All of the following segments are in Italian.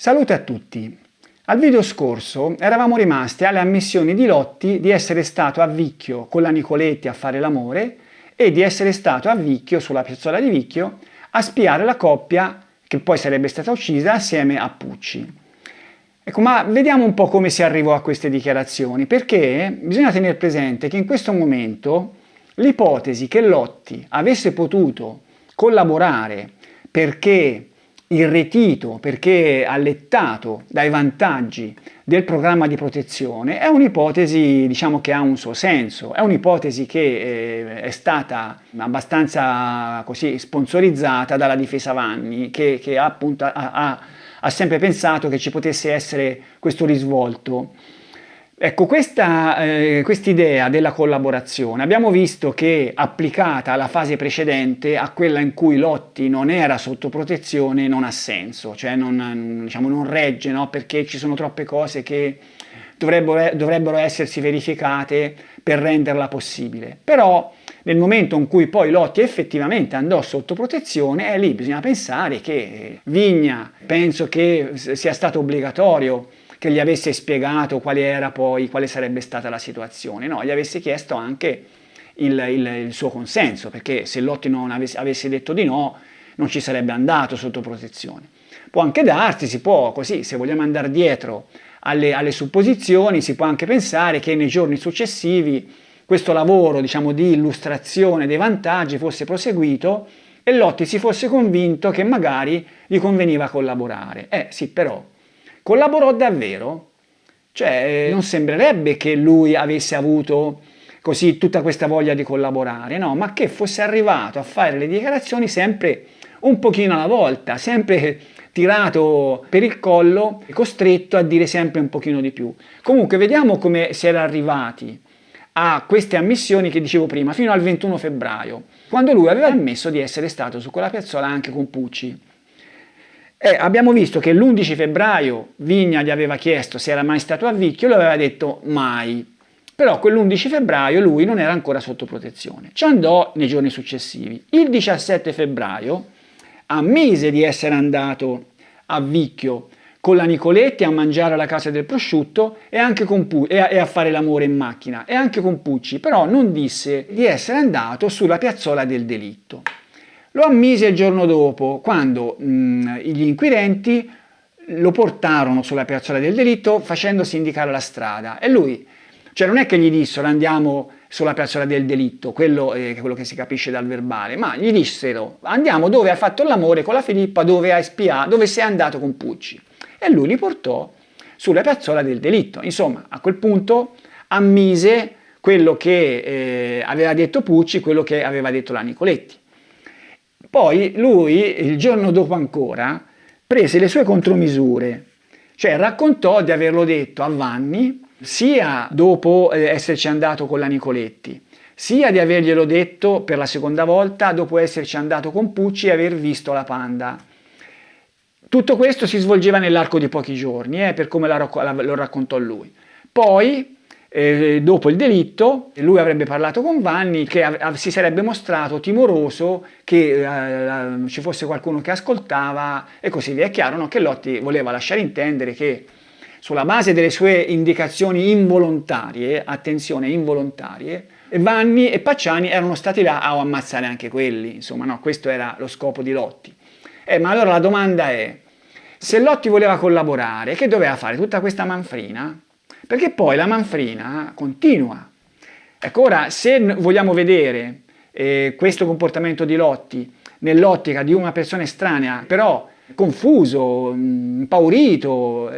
Salute a tutti! Al video scorso eravamo rimasti alle ammissioni di Lotti di essere stato a Vicchio con la Nicoletti a fare l'amore e di essere stato a Vicchio, sulla piazzola di Vicchio, a spiare la coppia che poi sarebbe stata uccisa assieme a Pucci. Ecco, ma vediamo un po' come si arrivò a queste dichiarazioni, perché bisogna tenere presente che in questo momento l'ipotesi che Lotti avesse potuto collaborare perché irretito, perché allettato dai vantaggi del programma di protezione, è un'ipotesi, diciamo, che ha un suo senso, è un'ipotesi che è stata abbastanza così sponsorizzata dalla difesa Vanni, che appunto ha sempre pensato che ci potesse essere questo risvolto. Ecco, quest'idea della collaborazione abbiamo visto che applicata alla fase precedente, a quella in cui Lotti non era sotto protezione, non ha senso, cioè non regge, no? Perché ci sono troppe cose che dovrebbero essersi verificate per renderla possibile. Però nel momento in cui poi Lotti effettivamente andò sotto protezione, lì bisogna pensare che Vigna, penso che sia stato obbligatorio che gli avesse spiegato quale sarebbe stata la situazione, no, gli avesse chiesto anche il suo consenso, perché se Lotti non avesse detto di no, non ci sarebbe andato sotto protezione. Può anche darsi, si può così, se vogliamo andare dietro alle supposizioni, si può anche pensare che nei giorni successivi questo lavoro, diciamo, di illustrazione dei vantaggi fosse proseguito e Lotti si fosse convinto che magari gli conveniva collaborare. Sì, però collaborò davvero? Cioè, non sembrerebbe che lui avesse avuto così tutta questa voglia di collaborare, no? Ma che fosse arrivato a fare le dichiarazioni sempre un pochino alla volta, sempre tirato per il collo, costretto a dire sempre un pochino di più. Comunque vediamo come si era arrivati a queste ammissioni che dicevo prima, fino al 21 febbraio, quando lui aveva ammesso di essere stato su quella piazzola anche con Pucci. Abbiamo visto che l'11 febbraio Vigna gli aveva chiesto se era mai stato a Vicchio, lui aveva detto mai, però quell'11 febbraio lui non era ancora sotto protezione, ci andò nei giorni successivi. Il 17 febbraio ammise di essere andato a Vicchio con la Nicoletti a mangiare alla casa del prosciutto e a fare l'amore in macchina, e anche con Pucci, però non disse di essere andato sulla piazzola del delitto. Lo ammise il giorno dopo, quando gli inquirenti lo portarono sulla piazzola del delitto facendosi indicare la strada, e lui, cioè non è che gli dissero andiamo sulla piazzola del delitto, quello è quello che si capisce dal verbale, ma gli dissero andiamo dove hai fatto l'amore con la Filippa, dove sei andato con Pucci, e lui li portò sulla piazzola del delitto. Insomma, a quel punto ammise quello che aveva detto Pucci, quello che aveva detto la Nicoletti. Poi lui, il giorno dopo ancora, prese le sue contromisure, cioè raccontò di averlo detto a Vanni, sia dopo esserci andato con la Nicoletti, sia di averglielo detto per la seconda volta dopo esserci andato con Pucci e aver visto la Panda. Tutto questo si svolgeva nell'arco di pochi giorni, per come lo raccontò lui. Poi, dopo il delitto, lui avrebbe parlato con Vanni, che si sarebbe mostrato timoroso che ci fosse qualcuno che ascoltava e così via. È chiaro, no, che Lotti voleva lasciare intendere che sulla base delle sue indicazioni involontarie, attenzione, involontarie, Vanni e Pacciani erano stati là a ammazzare anche quelli. Insomma, no, questo era lo scopo di Lotti. Ma allora la domanda è, se Lotti voleva collaborare, che doveva fare tutta questa manfrina? Perché poi la manfrina continua. Ecco, ora, se vogliamo vedere questo comportamento di Lotti nell'ottica di una persona estranea, però confuso, impaurito,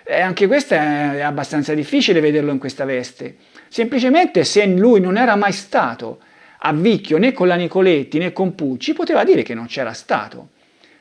anche questo è abbastanza difficile vederlo in questa veste. Semplicemente, se lui non era mai stato a Vicchio né con la Nicoletti né con Pucci, poteva dire che non c'era stato.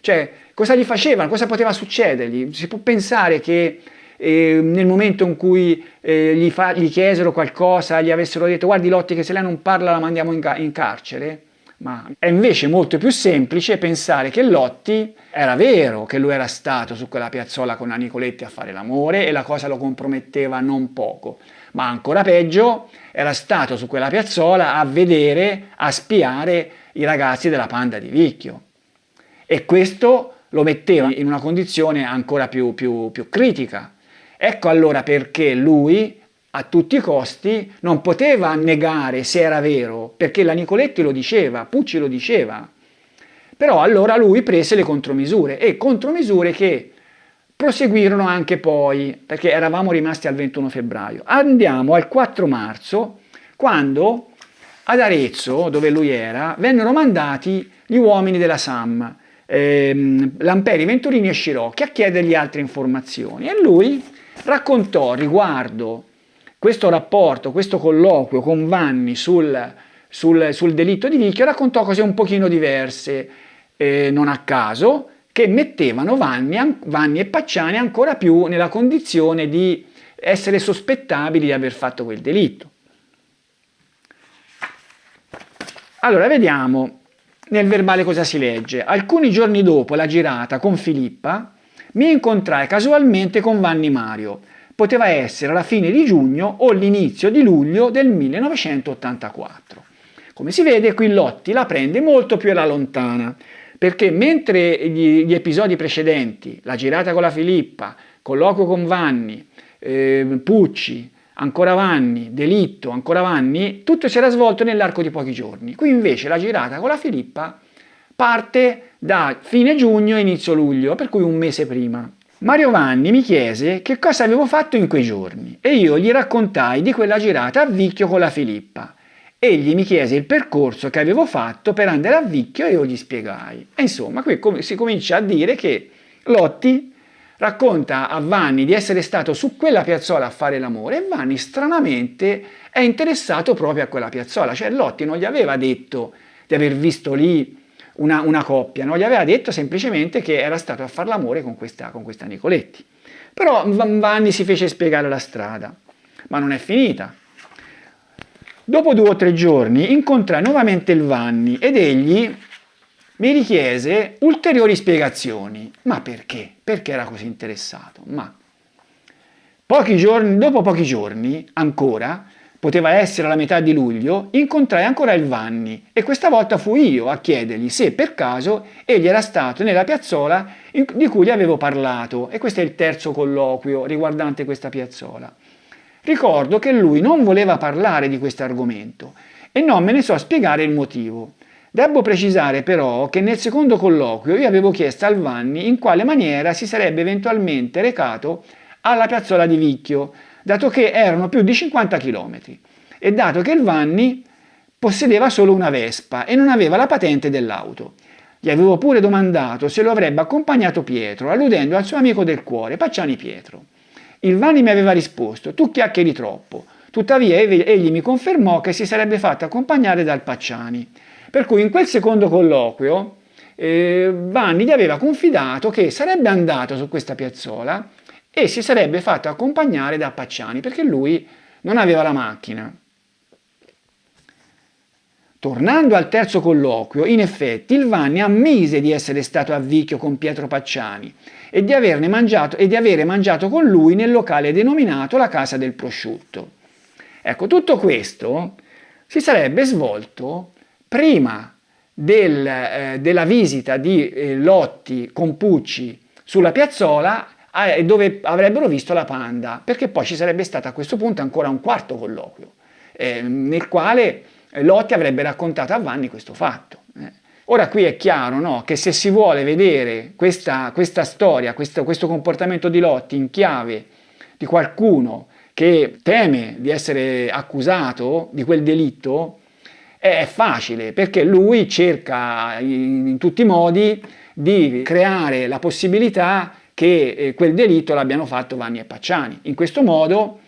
Cioè, cosa gli facevano? Cosa poteva succedergli? Si può pensare che nel momento in cui gli chiesero qualcosa, gli avessero detto guardi Lotti che se lei non parla la mandiamo in carcere? Ma è invece molto più semplice pensare che Lotti era vero che lui era stato su quella piazzola con la Nicoletti a fare l'amore e la cosa lo comprometteva non poco, ma ancora peggio era stato su quella piazzola a vedere, a spiare i ragazzi della Panda di Vicchio, e questo lo metteva in una condizione ancora più critica. Ecco allora perché lui a tutti i costi non poteva negare se era vero, perché la Nicoletti lo diceva, Pucci lo diceva. Però allora lui prese le contromisure, e contromisure che proseguirono anche poi, perché eravamo rimasti al 21 febbraio. Andiamo al 4 marzo, quando ad Arezzo, dove lui era, vennero mandati gli uomini della SAM, Lamperi, Venturini e Scirocchi, a chiedergli altre informazioni. E lui raccontò riguardo questo rapporto, questo colloquio con Vanni sul delitto di Vicchio, raccontò cose un pochino diverse, non a caso, che mettevano Vanni e Pacciani ancora più nella condizione di essere sospettabili di aver fatto quel delitto. Allora, vediamo nel verbale cosa si legge. Alcuni giorni dopo la girata con Filippa mi incontrai casualmente con Vanni Mario. Poteva essere la fine di giugno o l'inizio di luglio del 1984. Come si vede, qui Lotti la prende molto più alla lontana, perché mentre gli episodi precedenti, la girata con la Filippa, colloquio con Vanni, Pucci, ancora Vanni, delitto, ancora Vanni, tutto si era svolto nell'arco di pochi giorni. Qui invece la girata con la Filippa parte da fine giugno e inizio luglio, per cui un mese prima. Mario Vanni mi chiese che cosa avevo fatto in quei giorni e io gli raccontai di quella girata a Vicchio con la Filippa. Egli mi chiese il percorso che avevo fatto per andare a Vicchio e io gli spiegai. E insomma, qui si comincia a dire che Lotti racconta a Vanni di essere stato su quella piazzola a fare l'amore e Vanni stranamente è interessato proprio a quella piazzola. Cioè Lotti non gli aveva detto di aver visto lì una coppia, non gli aveva detto semplicemente che era stato a fare l'amore con questa Nicoletti. Però Vanni si fece spiegare la strada, ma non è finita. Dopo 2 o 3 giorni incontrai nuovamente il Vanni ed egli mi richiese ulteriori spiegazioni. Ma perché? Perché era così interessato? Ma dopo pochi giorni, ancora, poteva essere la metà di luglio, incontrai ancora il Vanni e questa volta fui io a chiedergli se per caso egli era stato nella piazzola di cui gli avevo parlato, e questo è il terzo colloquio riguardante questa piazzola. Ricordo che lui non voleva parlare di questo argomento e non me ne so spiegare il motivo. Devo precisare però che nel secondo colloquio io avevo chiesto al Vanni in quale maniera si sarebbe eventualmente recato alla piazzola di Vicchio, dato che erano più di 50 km e dato che il Vanni possedeva solo una Vespa e non aveva la patente dell'auto. Gli avevo pure domandato se lo avrebbe accompagnato Pietro, alludendo al suo amico del cuore, Pacciani Pietro. Il Vanni mi aveva risposto: tu chiacchieri troppo. Tuttavia egli mi confermò che si sarebbe fatto accompagnare dal Pacciani. Per cui in quel secondo colloquio Vanni gli aveva confidato che sarebbe andato su questa piazzola e si sarebbe fatto accompagnare da Pacciani perché lui non aveva la macchina. Tornando al terzo colloquio, in effetti il Vanni ammise di essere stato a Vicchio con Pietro Pacciani e di avere mangiato con lui nel locale denominato la Casa del Prosciutto. Ecco, tutto questo si sarebbe svolto prima della visita di Lotti con Pucci sulla piazzola dove avrebbero visto la Panda, perché poi ci sarebbe stato a questo punto ancora un quarto colloquio nel quale Lotti avrebbe raccontato a Vanni questo fatto. Ora qui è chiaro, no, che se si vuole vedere questa storia, questo comportamento di Lotti in chiave di qualcuno che teme di essere accusato di quel delitto, è facile, perché lui cerca in tutti i modi di creare la possibilità che quel delitto l'abbiano fatto Vanni e Pacciani. In questo modo,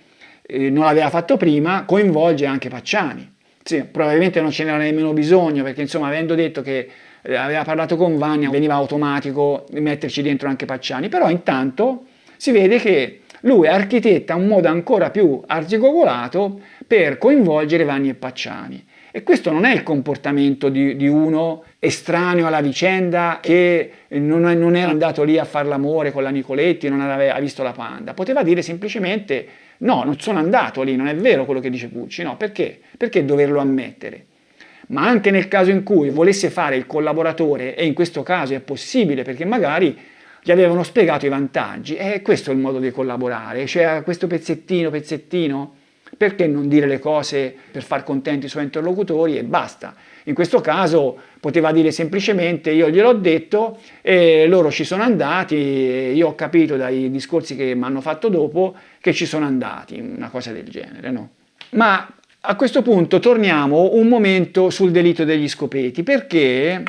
non l'aveva fatto prima, coinvolge anche Pacciani. Sì, probabilmente non ce n'era nemmeno bisogno, perché insomma, avendo detto che aveva parlato con Vanni, veniva automatico metterci dentro anche Pacciani, però intanto si vede che lui architetta un modo ancora più arzigogolato per coinvolgere Vanni e Pacciani. E questo non è il comportamento di uno estraneo alla vicenda che non era andato lì a fare l'amore con la Nicoletti, non aveva visto la Panda. Poteva dire semplicemente: no, non sono andato lì, non è vero quello che dice Pucci. No, perché? Perché doverlo ammettere? ma anche nel caso in cui volesse fare il collaboratore, e in questo caso è possibile perché magari gli avevano spiegato i vantaggi, e questo è il modo di collaborare, cioè questo pezzettino, perché non dire le cose per far contenti i suoi interlocutori e basta. In questo caso poteva dire semplicemente io gliel'ho detto e loro ci sono andati, e io ho capito dai discorsi che mi hanno fatto dopo che ci sono andati, una cosa del genere, no? Ma a questo punto torniamo un momento sul delitto degli scopeti, perché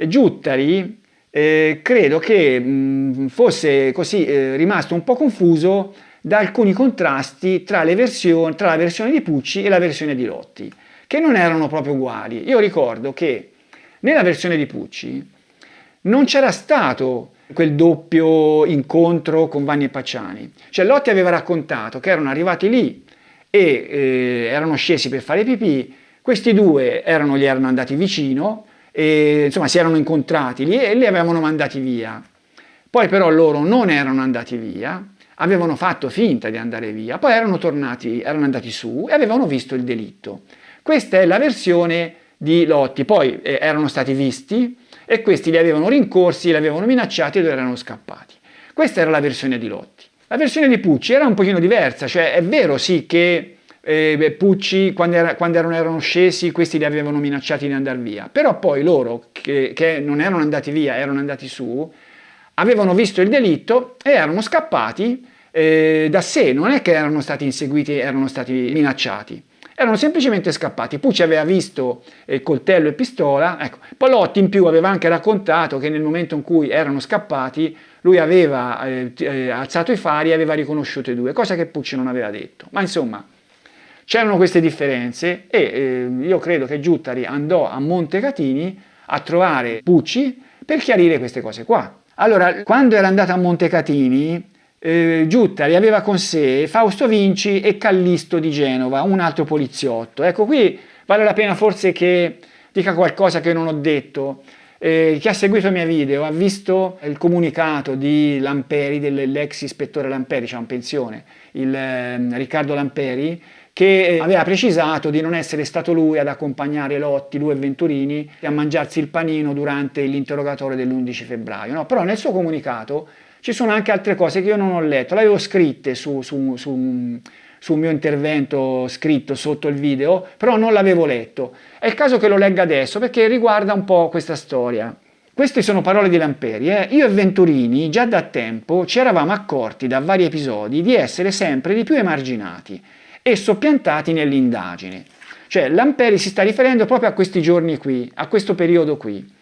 Giuttari credo che fosse così rimasto un po' confuso da alcuni contrasti tra la versione di Pucci e la versione di Lotti, che non erano proprio uguali. Io ricordo che nella versione di Pucci non c'era stato quel doppio incontro con Vanni e Pacciani. Cioè Lotti aveva raccontato che erano arrivati lì e erano scesi per fare pipì, questi due gli erano andati vicino, e, insomma si erano incontrati lì e li avevano mandati via. Poi però loro non erano andati via, avevano fatto finta di andare via, poi erano andati su e avevano visto il delitto. Questa è la versione di Lotti, poi erano stati visti e questi li avevano rincorsi, li avevano minacciati ed erano scappati. Questa era la versione di Lotti. La versione di Pucci era un pochino diversa, cioè è vero sì che Pucci quando erano scesi questi li avevano minacciati di andare via, però poi loro che non erano andati via, erano andati su, avevano visto il delitto e erano scappati da sé, non è che erano stati inseguiti, erano stati minacciati. Erano semplicemente scappati. Pucci aveva visto coltello e pistola, ecco. Poi Lotti in più aveva anche raccontato che nel momento in cui erano scappati lui aveva alzato i fari e aveva riconosciuto i due, cosa che Pucci non aveva detto. Ma insomma, c'erano queste differenze e io credo che Giuttari andò a Montecatini a trovare Pucci per chiarire queste cose qua. Allora, quando era andato a Montecatini, Giuttari aveva con sé Fausto Vinci e Callisto di Genova, un altro poliziotto. Ecco, qui vale la pena forse che dica qualcosa che non ho detto. Chi ha seguito i miei video ha visto il comunicato di Lamperi, dell'ex ispettore Lamperi, c'è in pensione, il Riccardo Lamperi, che aveva precisato di non essere stato lui ad accompagnare Lotti, lui e Venturini, a mangiarsi il panino durante l'interrogatorio dell'11 febbraio. No, però nel suo comunicato ci sono anche altre cose che io non ho letto, l'avevo scritte su un mio intervento scritto sotto il video, però non l'avevo letto. È il caso che lo legga adesso perché riguarda un po' questa storia. Queste sono parole di Lamperi. Io e Venturini già da tempo ci eravamo accorti da vari episodi di essere sempre di più emarginati e soppiantati nell'indagine. Cioè Lamperi si sta riferendo proprio a questi giorni qui, a questo periodo qui.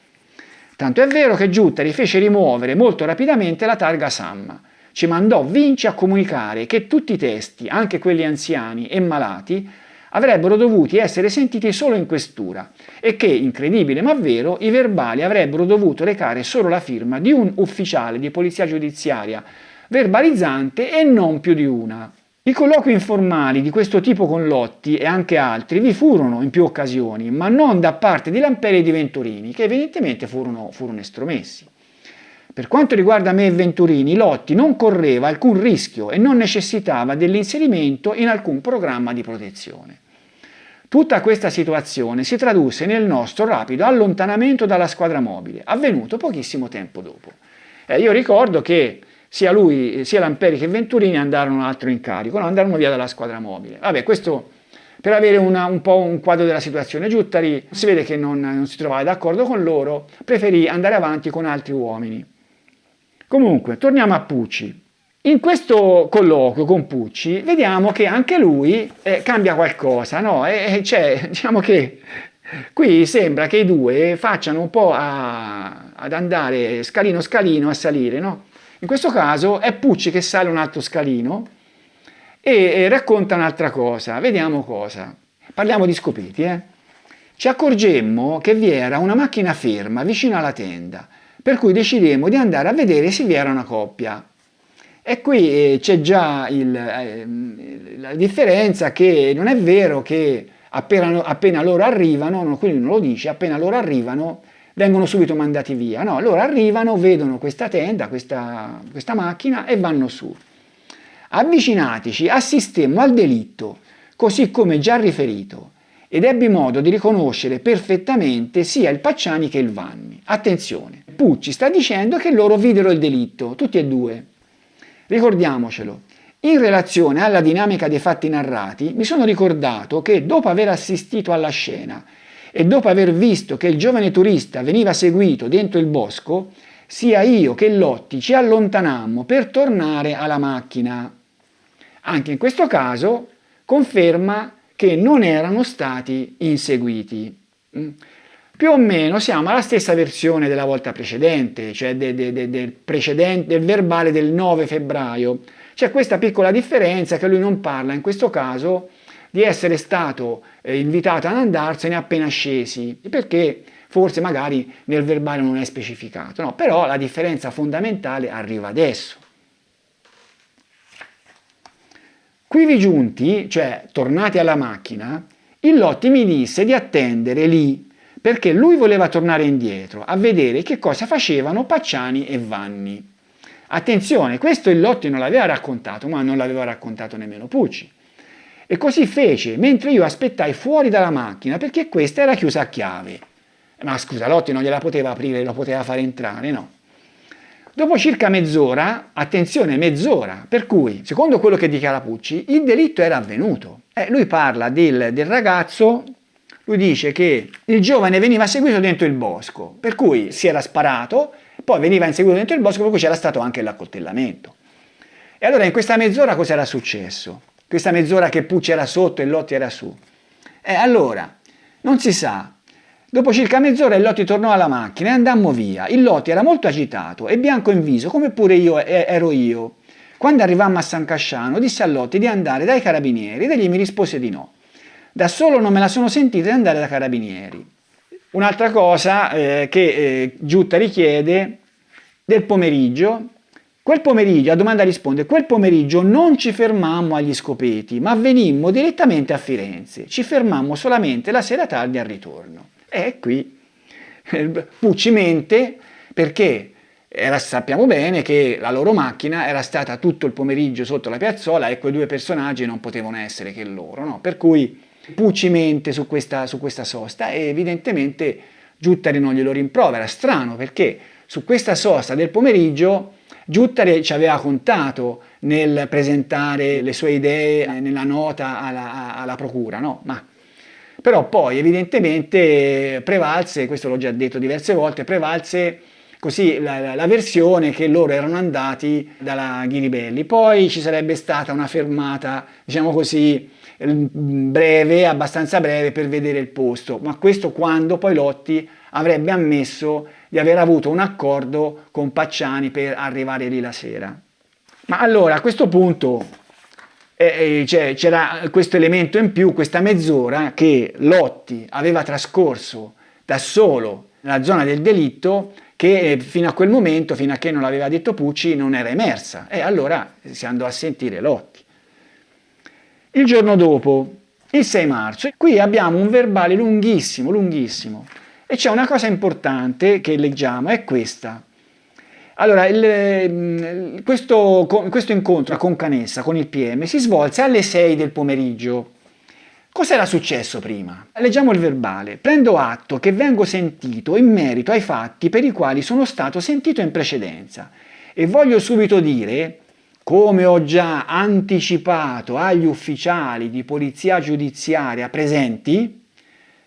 Tanto è vero che Giuttari fece rimuovere molto rapidamente la targa Samma. Ci mandò Vinci a comunicare che tutti i testi, anche quelli anziani e malati, avrebbero dovuti essere sentiti solo in questura e che, incredibile ma vero, i verbali avrebbero dovuto recare solo la firma di un ufficiale di polizia giudiziaria verbalizzante e non più di una. I colloqui informali di questo tipo con Lotti e anche altri vi furono in più occasioni, ma non da parte di Lamperi e di Venturini, che evidentemente furono estromessi. Per quanto riguarda me e Venturini, Lotti non correva alcun rischio e non necessitava dell'inserimento in alcun programma di protezione. Tutta questa situazione si tradusse nel nostro rapido allontanamento dalla squadra mobile, avvenuto pochissimo tempo dopo. Io ricordo che sia Lamperi che Venturini andarono a un altro incarico, no? Andarono via dalla squadra mobile. Vabbè, questo per avere un po' un quadro della situazione. Giuttari si vede che non si trovava d'accordo con loro, preferì andare avanti con altri uomini. Comunque, torniamo a Pucci. In questo colloquio con Pucci vediamo che anche lui cambia qualcosa, no? Cioè, diciamo che qui sembra che i due facciano un po' ad andare scalino scalino a salire, no? In questo caso è Pucci che sale un altro scalino e racconta un'altra cosa. Vediamo cosa. Parliamo di scopeti, Ci accorgemmo che vi era una macchina ferma vicino alla tenda, per cui decidemmo di andare a vedere se vi era una coppia. E qui c'è già la differenza che non è vero che appena loro arrivano, quindi non lo dice, appena loro arrivano vengono subito mandati via. No, loro arrivano, vedono questa tenda, questa macchina e vanno su. Avvicinatici, assistemmo al delitto, così come già riferito, ed ebbi modo di riconoscere perfettamente sia il Pacciani che il Vanni. Attenzione, Pucci sta dicendo che loro videro il delitto, tutti e due. Ricordiamocelo. In relazione alla dinamica dei fatti narrati, mi sono ricordato che dopo aver assistito alla scena e dopo aver visto che il giovane turista veniva seguito dentro il bosco, sia io che Lotti ci allontanammo per tornare alla macchina. Anche in questo caso conferma che non erano stati inseguiti. Più o meno siamo alla stessa versione della volta precedente, cioè del verbale del 9 febbraio. C'è questa piccola differenza che lui non parla in questo caso di essere stato invitato ad andarsene appena scesi, perché forse magari nel verbale non è specificato, no? Però la differenza fondamentale arriva adesso. Quivi giunti, cioè tornati alla macchina, il Lotti mi disse di attendere lì, perché lui voleva tornare indietro a vedere che cosa facevano Pacciani e Vanni. Attenzione, questo il Lotti non l'aveva raccontato, ma non l'aveva raccontato nemmeno Pucci. E così fece, mentre io aspettai fuori dalla macchina, perché questa era chiusa a chiave. Ma scusa, Lotti non gliela poteva aprire, lo poteva fare entrare, no? Dopo circa mezz'ora, attenzione, mezz'ora, per cui, secondo quello che dichiara Pucci, il delitto era avvenuto. Lui parla del ragazzo, lui dice che il giovane veniva seguito dentro il bosco, per cui si era sparato, poi veniva inseguito dentro il bosco, per cui c'era stato anche l'accoltellamento. E allora in questa mezz'ora cosa era successo? Questa mezz'ora che Pucci era sotto e Lotti era su. Allora, non si sa. Dopo circa mezz'ora il Lotti tornò alla macchina e andammo via. Il Lotti era molto agitato e bianco in viso, come pure ero io. Quando arrivammo a San Casciano, disse a Lotti di andare dai carabinieri ed egli mi rispose di no. Da solo non me la sono sentita di andare dai carabinieri. Un'altra cosa che Giutta richiede del pomeriggio. Quel pomeriggio, a domanda risponde, quel pomeriggio non ci fermammo agli Scopeti, ma venimmo direttamente a Firenze. Ci fermammo solamente la sera tardi al ritorno. E qui Pucci mente perché sappiamo bene che la loro macchina era stata tutto il pomeriggio sotto la piazzola e quei due personaggi non potevano essere che loro, no? Per cui Pucci mente su questa sosta e evidentemente Giuttari non glielo rimprovera. Strano perché su questa sosta del pomeriggio Giuttari ci aveva contato nel presentare le sue idee nella nota alla procura, no? Però poi evidentemente prevalse, questo l'ho già detto diverse volte, prevalse così la versione che loro erano andati dalla Ghiribelli. Poi ci sarebbe stata una fermata, diciamo così, breve, abbastanza breve per vedere il posto, ma questo quando poi Lotti avrebbe ammesso di aver avuto un accordo con Pacciani per arrivare lì la sera. Ma allora a questo punto c'era questo elemento in più, questa mezz'ora che Lotti aveva trascorso da solo nella zona del delitto, che fino a quel momento, fino a che non l'aveva detto Pucci, non era emersa. E allora si andò a sentire Lotti. Il giorno dopo, il 6 marzo, qui abbiamo un verbale lunghissimo, lunghissimo. E c'è una cosa importante che leggiamo, è questa. Allora, questo incontro con Canessa, con il PM, si svolse alle 6 del pomeriggio. Cos'era successo prima? Leggiamo il verbale. Prendo atto che vengo sentito in merito ai fatti per i quali sono stato sentito in precedenza e voglio subito dire, come ho già anticipato agli ufficiali di polizia giudiziaria presenti,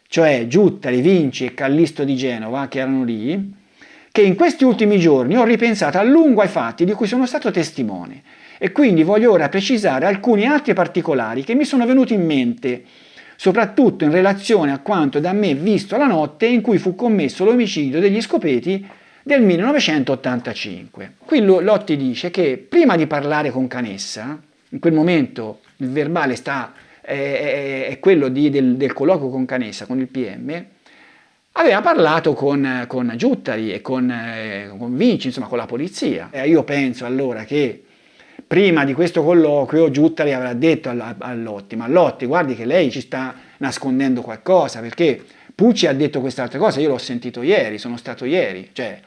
cioè Giuttari, Vinci e Callisto di Genova, che erano lì, che in questi ultimi giorni ho ripensato a lungo ai fatti di cui sono stato testimone e quindi voglio ora precisare alcuni altri particolari che mi sono venuti in mente, soprattutto in relazione a quanto da me visto la notte in cui fu commesso l'omicidio degli Scopeti del 1985. Qui Lotti dice che prima di parlare con Canessa, in quel momento il verbale è quello del colloquio con Canessa, con il PM, aveva parlato con Giuttari e con Vinci, insomma con la polizia. Io penso allora che prima di questo colloquio Giuttari avrà detto a Lotti, ma Lotti guardi che lei ci sta nascondendo qualcosa, perché Pucci ha detto quest'altra cosa, io l'ho sentito ieri, sono stato ieri, cioè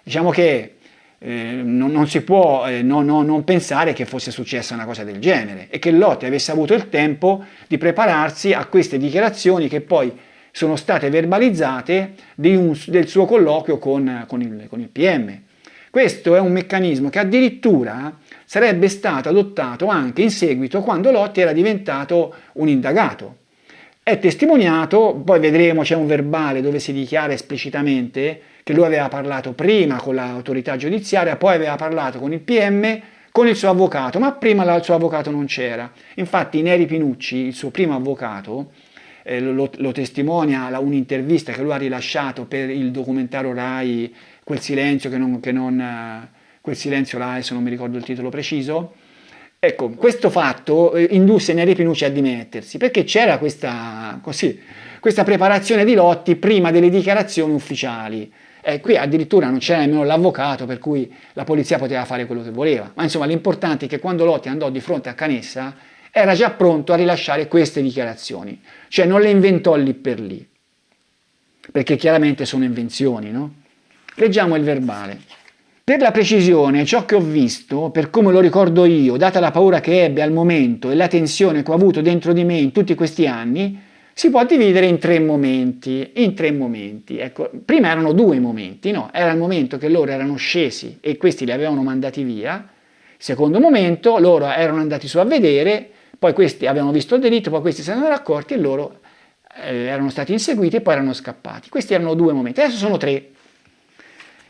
diciamo che non si può non pensare che fosse successa una cosa del genere e che Lotti avesse avuto il tempo di prepararsi a queste dichiarazioni che poi sono state verbalizzate del suo colloquio con il PM. Questo è un meccanismo che addirittura sarebbe stato adottato anche in seguito quando Lotti era diventato un indagato. È testimoniato, poi vedremo, c'è un verbale dove si dichiara esplicitamente che lui aveva parlato prima con l'autorità giudiziaria, poi aveva parlato con il PM, con il suo avvocato, ma prima il suo avvocato non c'era. Infatti Neri Pinucci, il suo primo avvocato, lo testimonia un'intervista che lui ha rilasciato per il documentario Rai, quel silenzio quel silenzio là, adesso non mi ricordo il titolo preciso. Ecco, questo fatto indusse Neri Pinucci a dimettersi, perché c'era questa preparazione di Lotti prima delle dichiarazioni ufficiali. Qui addirittura non c'era nemmeno l'avvocato, per cui la polizia poteva fare quello che voleva. Ma insomma l'importante è che quando Lotti andò di fronte a Canessa era già pronto a rilasciare queste dichiarazioni, cioè non le inventò lì per lì, perché chiaramente sono invenzioni, no? Leggiamo il verbale. Per la precisione, ciò che ho visto, per come lo ricordo io, data la paura che ebbe al momento e la tensione che ho avuto dentro di me in tutti questi anni, si può dividere in tre momenti. Ecco, prima erano due momenti, no? Era il momento che loro erano scesi e questi li avevano mandati via. Secondo momento, loro erano andati su a vedere, poi questi avevano visto il delitto, poi questi se ne erano accorti e loro erano stati inseguiti e poi erano scappati. Questi erano due momenti, adesso sono tre.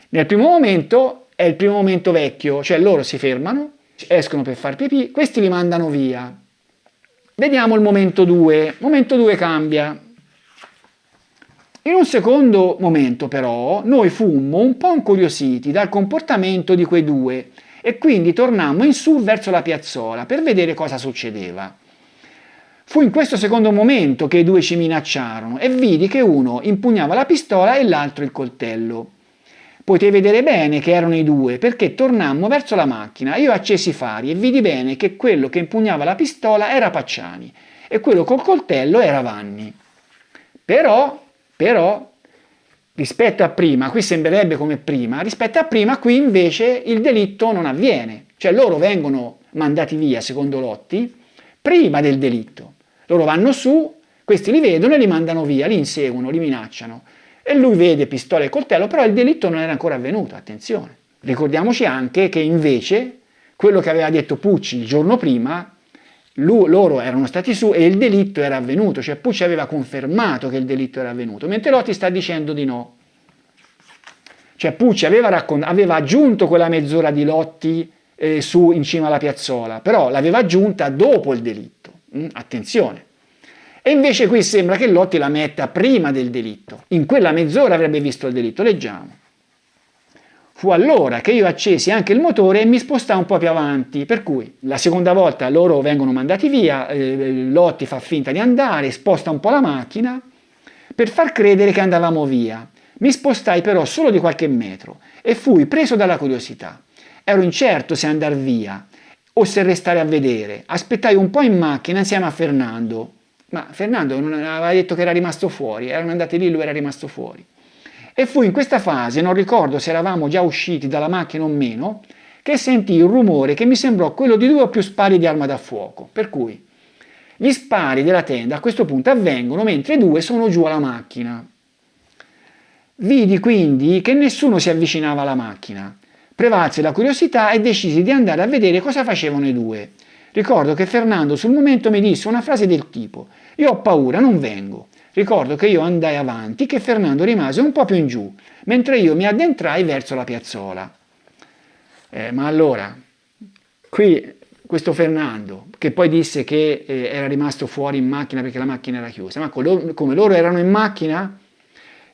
Nel primo momento è il primo momento vecchio, cioè loro si fermano, escono per far pipì, questi li mandano via. Vediamo il momento 2. Momento 2 cambia. In un secondo momento però noi fummo un po' incuriositi dal comportamento di quei due e quindi tornammo in su verso la piazzola per vedere cosa succedeva. Fu in questo secondo momento che i due ci minacciarono e vidi che uno impugnava la pistola e l'altro il coltello. Potei vedere bene che erano i due perché tornammo verso la macchina, io accesi i fari e vidi bene che quello che impugnava la pistola era Pacciani e quello col coltello era Vanni. Però, rispetto a prima, qui sembrerebbe come prima, rispetto a prima qui invece il delitto non avviene, cioè loro vengono mandati via, secondo Lotti, prima del delitto. Loro vanno su, questi li vedono e li mandano via, li inseguono, li minacciano. E lui vede pistola e coltello, però il delitto non era ancora avvenuto, attenzione. Ricordiamoci anche che invece quello che aveva detto Pucci il giorno prima, loro erano stati su e il delitto era avvenuto, cioè Pucci aveva confermato che il delitto era avvenuto, mentre Lotti sta dicendo di no. Cioè Pucci aveva aggiunto quella mezz'ora di Lotti su in cima alla piazzola, però l'aveva aggiunta dopo il delitto, attenzione. E invece qui sembra che Lotti la metta prima del delitto. In quella mezz'ora avrebbe visto il delitto. Leggiamo. Fu allora che io accesi anche il motore e mi spostai un po' più avanti, per cui la seconda volta loro vengono mandati via, Lotti fa finta di andare, sposta un po' la macchina per far credere che andavamo via. Mi spostai però solo di qualche metro e fui preso dalla curiosità. Ero incerto se andar via o se restare a vedere. Aspettai un po' in macchina insieme a Fernando. Ma Fernando non aveva detto che era rimasto fuori, erano andati lì, lui era rimasto fuori. E fu in questa fase, non ricordo se eravamo già usciti dalla macchina o meno, che sentii un rumore che mi sembrò quello di 2 o più spari di arma da fuoco. Per cui gli spari della tenda a questo punto avvengono mentre 2 sono giù alla macchina. Vidi quindi che nessuno si avvicinava alla macchina. Prevalse la curiosità e decisi di andare a vedere cosa facevano i 2. Ricordo che Fernando sul momento mi disse una frase del tipo: io ho paura, non vengo. Ricordo che io andai avanti, che Fernando rimase un po' più in giù, mentre io mi addentrai verso la piazzola. Ma allora, qui questo Fernando, che poi disse che era rimasto fuori in macchina perché la macchina era chiusa, ma come loro erano in macchina?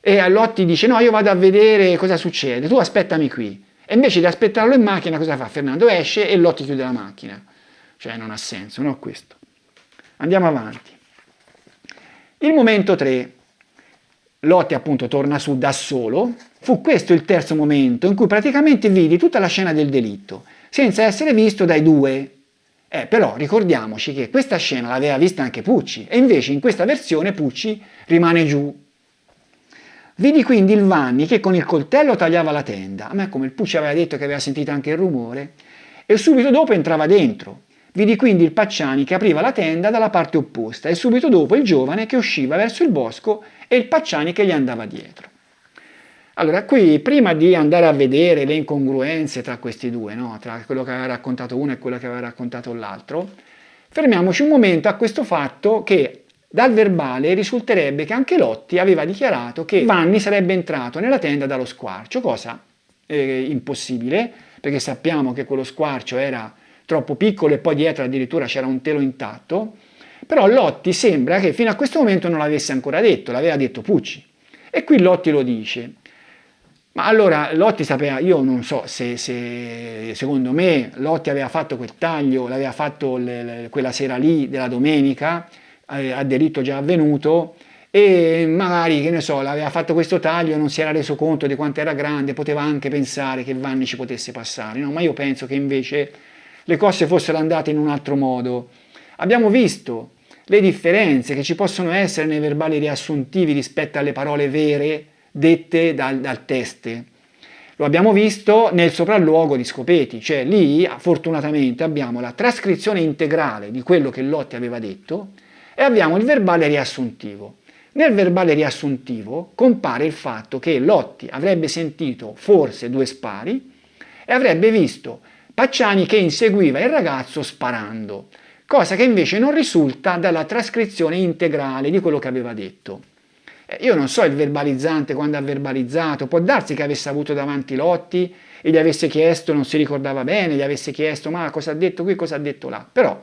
E a Lotti dice: no, io vado a vedere cosa succede, tu aspettami qui. E invece di aspettarlo in macchina, cosa fa? Fernando esce e Lotti chiude la macchina. Cioè non ha senso, no questo. Andiamo avanti. Il momento 3. Lotti appunto torna su da solo. Fu questo il terzo momento in cui praticamente vidi tutta la scena del delitto, senza essere visto dai 2. Però ricordiamoci che questa scena l'aveva vista anche Pucci, e invece in questa versione Pucci rimane giù. Vidi quindi il Vanni che con il coltello tagliava la tenda, a me come il Pucci aveva detto che aveva sentito anche il rumore, e subito dopo entrava dentro. Vidi quindi il Pacciani che apriva la tenda dalla parte opposta e subito dopo il giovane che usciva verso il bosco e il Pacciani che gli andava dietro. Allora, qui prima di andare a vedere le incongruenze tra questi due, no? Tra quello che aveva raccontato uno e quello che aveva raccontato l'altro, fermiamoci un momento a questo fatto che dal verbale risulterebbe che anche Lotti aveva dichiarato che Vanni sarebbe entrato nella tenda dallo squarcio, cosa impossibile, perché sappiamo che quello squarcio era troppo piccolo e poi dietro addirittura c'era un telo intatto, però Lotti sembra che fino a questo momento non l'avesse ancora detto, l'aveva detto Pucci. E qui Lotti lo dice. Ma allora Lotti sapeva, io non so se secondo me Lotti aveva fatto quel taglio, l'aveva fatto quella sera lì della domenica, a delitto già avvenuto, e magari, che ne so, l'aveva fatto questo taglio e non si era reso conto di quanto era grande, poteva anche pensare che Vanni ci potesse passare, no? Ma io penso che invece le cose fossero andate in un altro modo. Abbiamo visto le differenze che ci possono essere nei verbali riassuntivi rispetto alle parole vere dette dal teste. Lo abbiamo visto nel sopralluogo di Scopeti, cioè lì fortunatamente abbiamo la trascrizione integrale di quello che Lotti aveva detto e abbiamo il verbale riassuntivo. Nel verbale riassuntivo compare il fatto che Lotti avrebbe sentito forse due spari e avrebbe visto Pacciani che inseguiva il ragazzo sparando, cosa che invece non risulta dalla trascrizione integrale di quello che aveva detto. Io non so il verbalizzante quando ha verbalizzato, può darsi che avesse avuto davanti Lotti e gli avesse chiesto, non si ricordava bene, gli avesse chiesto ma cosa ha detto qui, cosa ha detto là, però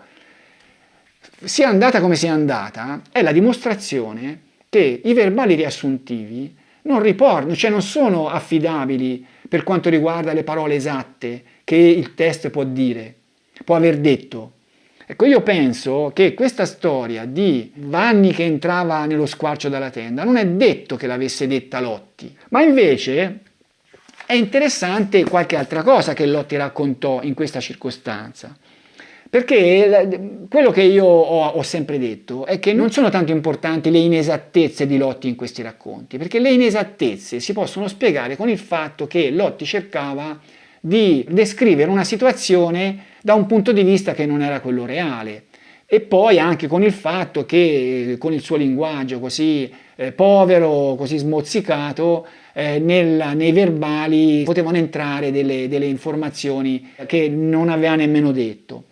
sia andata come sia andata, è la dimostrazione che i verbali riassuntivi non riportano, cioè non sono affidabili per quanto riguarda le parole esatte che il testo può dire, può aver detto. Ecco, io penso che questa storia di Vanni che entrava nello squarcio dalla tenda non è detto che l'avesse detta Lotti, ma invece è interessante qualche altra cosa che Lotti raccontò in questa circostanza. Perché quello che io ho sempre detto è che non sono tanto importanti le inesattezze di Lotti in questi racconti, perché le inesattezze si possono spiegare con il fatto che Lotti cercava di descrivere una situazione da un punto di vista che non era quello reale e poi anche con il fatto che con il suo linguaggio così povero, così smozzicato, nei verbali potevano entrare delle informazioni che non aveva nemmeno detto.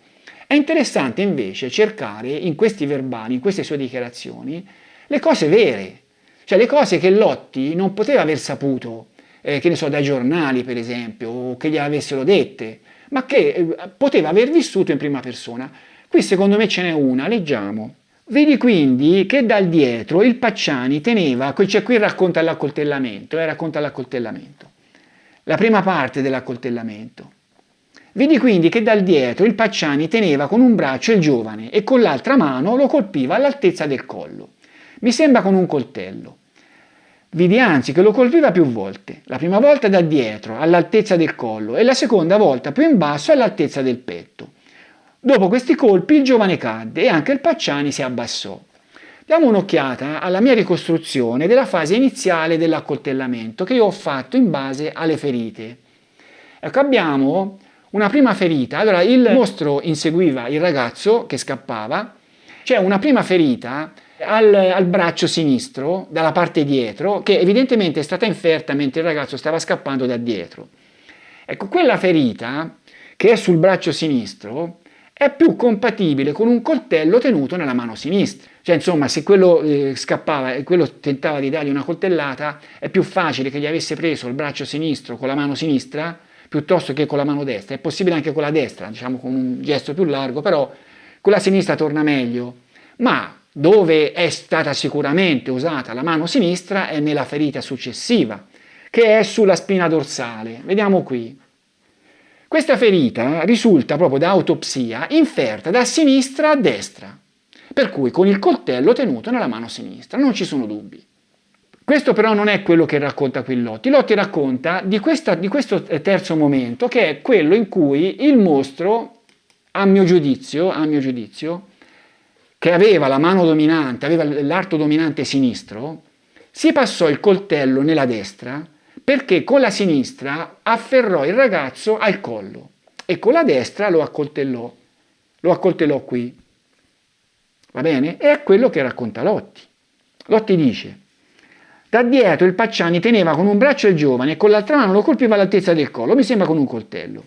È interessante invece cercare in questi verbali, in queste sue dichiarazioni, le cose vere, cioè le cose che Lotti non poteva aver saputo, che ne so, dai giornali per esempio, o che gli avessero dette, ma che poteva aver vissuto in prima persona. Qui secondo me ce n'è una, leggiamo. Vedi quindi che dal dietro il Pacciani teneva, cioè qui racconta l'accoltellamento, racconta l'accoltellamento, la prima parte dell'accoltellamento. Vedi quindi che dal dietro il Pacciani teneva con un braccio il giovane e con l'altra mano lo colpiva all'altezza del collo. Mi sembra con un coltello. Vidi anzi che lo colpiva più volte, la prima volta da dietro, all'altezza del collo, e la seconda volta più in basso, all'altezza del petto. Dopo questi colpi il giovane cadde e anche il Pacciani si abbassò. Diamo un'occhiata alla mia ricostruzione della fase iniziale dell'accoltellamento che io ho fatto in base alle ferite. Ecco, abbiamo una prima ferita. Allora, il mostro inseguiva il ragazzo che scappava. C'è una prima ferita al braccio sinistro, dalla parte dietro, che evidentemente è stata inferta mentre il ragazzo stava scappando da dietro. Ecco, quella ferita, che è sul braccio sinistro, è più compatibile con un coltello tenuto nella mano sinistra. Cioè, insomma, se quello scappava e quello tentava di dargli una coltellata, è più facile che gli avesse preso il braccio sinistro con la mano sinistra piuttosto che con la mano destra. È possibile anche con la destra, diciamo con un gesto più largo, però con la sinistra torna meglio. Ma dove è stata sicuramente usata la mano sinistra è nella ferita successiva, che è sulla spina dorsale. Vediamo qui. Questa ferita risulta proprio da autopsia inferta da sinistra a destra, per cui con il coltello tenuto nella mano sinistra, non ci sono dubbi. Questo però non è quello che racconta qui Lotti. Lotti racconta di questo terzo momento, che è quello in cui il mostro, a mio giudizio, che aveva la mano dominante, aveva l'arto dominante sinistro, si passò il coltello nella destra perché con la sinistra afferrò il ragazzo al collo e con la destra lo accoltellò qui. Va bene? E è quello che racconta Lotti. Lotti dice: da dietro il Pacciani teneva con un braccio il giovane e con l'altra mano lo colpiva all'altezza del collo, mi sembra con un coltello.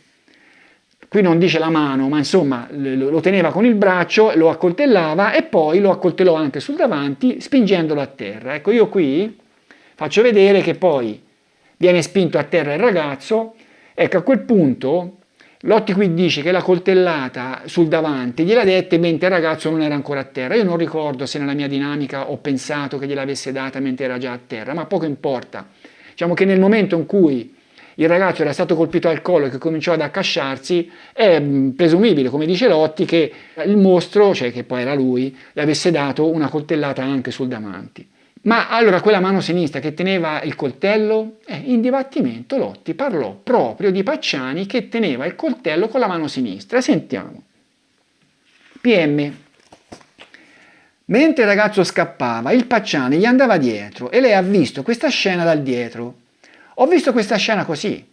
Qui non dice la mano, ma insomma lo teneva con il braccio, lo accoltellava e poi lo accoltellò anche sul davanti spingendolo a terra. Ecco, io qui faccio vedere che poi viene spinto a terra il ragazzo. Ecco, a quel punto Lotti qui dice che la coltellata sul davanti gliela dette mentre il ragazzo non era ancora a terra. Io non ricordo se nella mia dinamica ho pensato che gliel'avesse data mentre era già a terra, ma poco importa. Diciamo che nel momento in cui il ragazzo era stato colpito al collo e che cominciò ad accasciarsi, è presumibile, come dice Lotti, che il mostro, cioè che poi era lui, le avesse dato una coltellata anche sul davanti. Ma allora quella mano sinistra che teneva il coltello, in dibattimento Lotti parlò proprio di Pacciani che teneva il coltello con la mano sinistra. Sentiamo. PM. Mentre il ragazzo scappava, il Pacciani gli andava dietro e lei ha visto questa scena dal dietro. Ho visto questa scena così.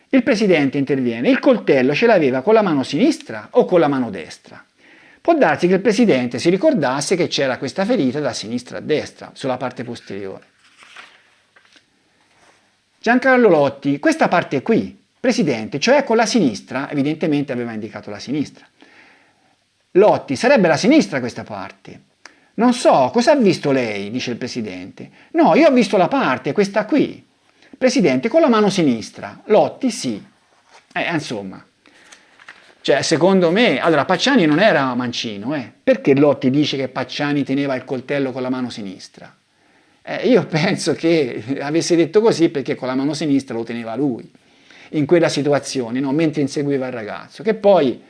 Il presidente interviene, il coltello ce l'aveva con la mano sinistra o con la mano destra? Può darsi che il presidente si ricordasse che c'era questa ferita da sinistra a destra, sulla parte posteriore. Giancarlo Lotti, questa parte qui, presidente, cioè con la sinistra, evidentemente aveva indicato la sinistra. Lotti, sarebbe la sinistra questa parte. Non so, cosa ha visto lei, dice il presidente. No, io ho visto la parte, questa qui. Presidente, con la mano sinistra. Lotti, sì. Insomma. Cioè, secondo me, allora Pacciani non era mancino, Perché Lotti dice che Pacciani teneva il coltello con la mano sinistra? Io penso che avesse detto così perché con la mano sinistra lo teneva lui, in quella situazione, no? Mentre inseguiva il ragazzo. Che poi,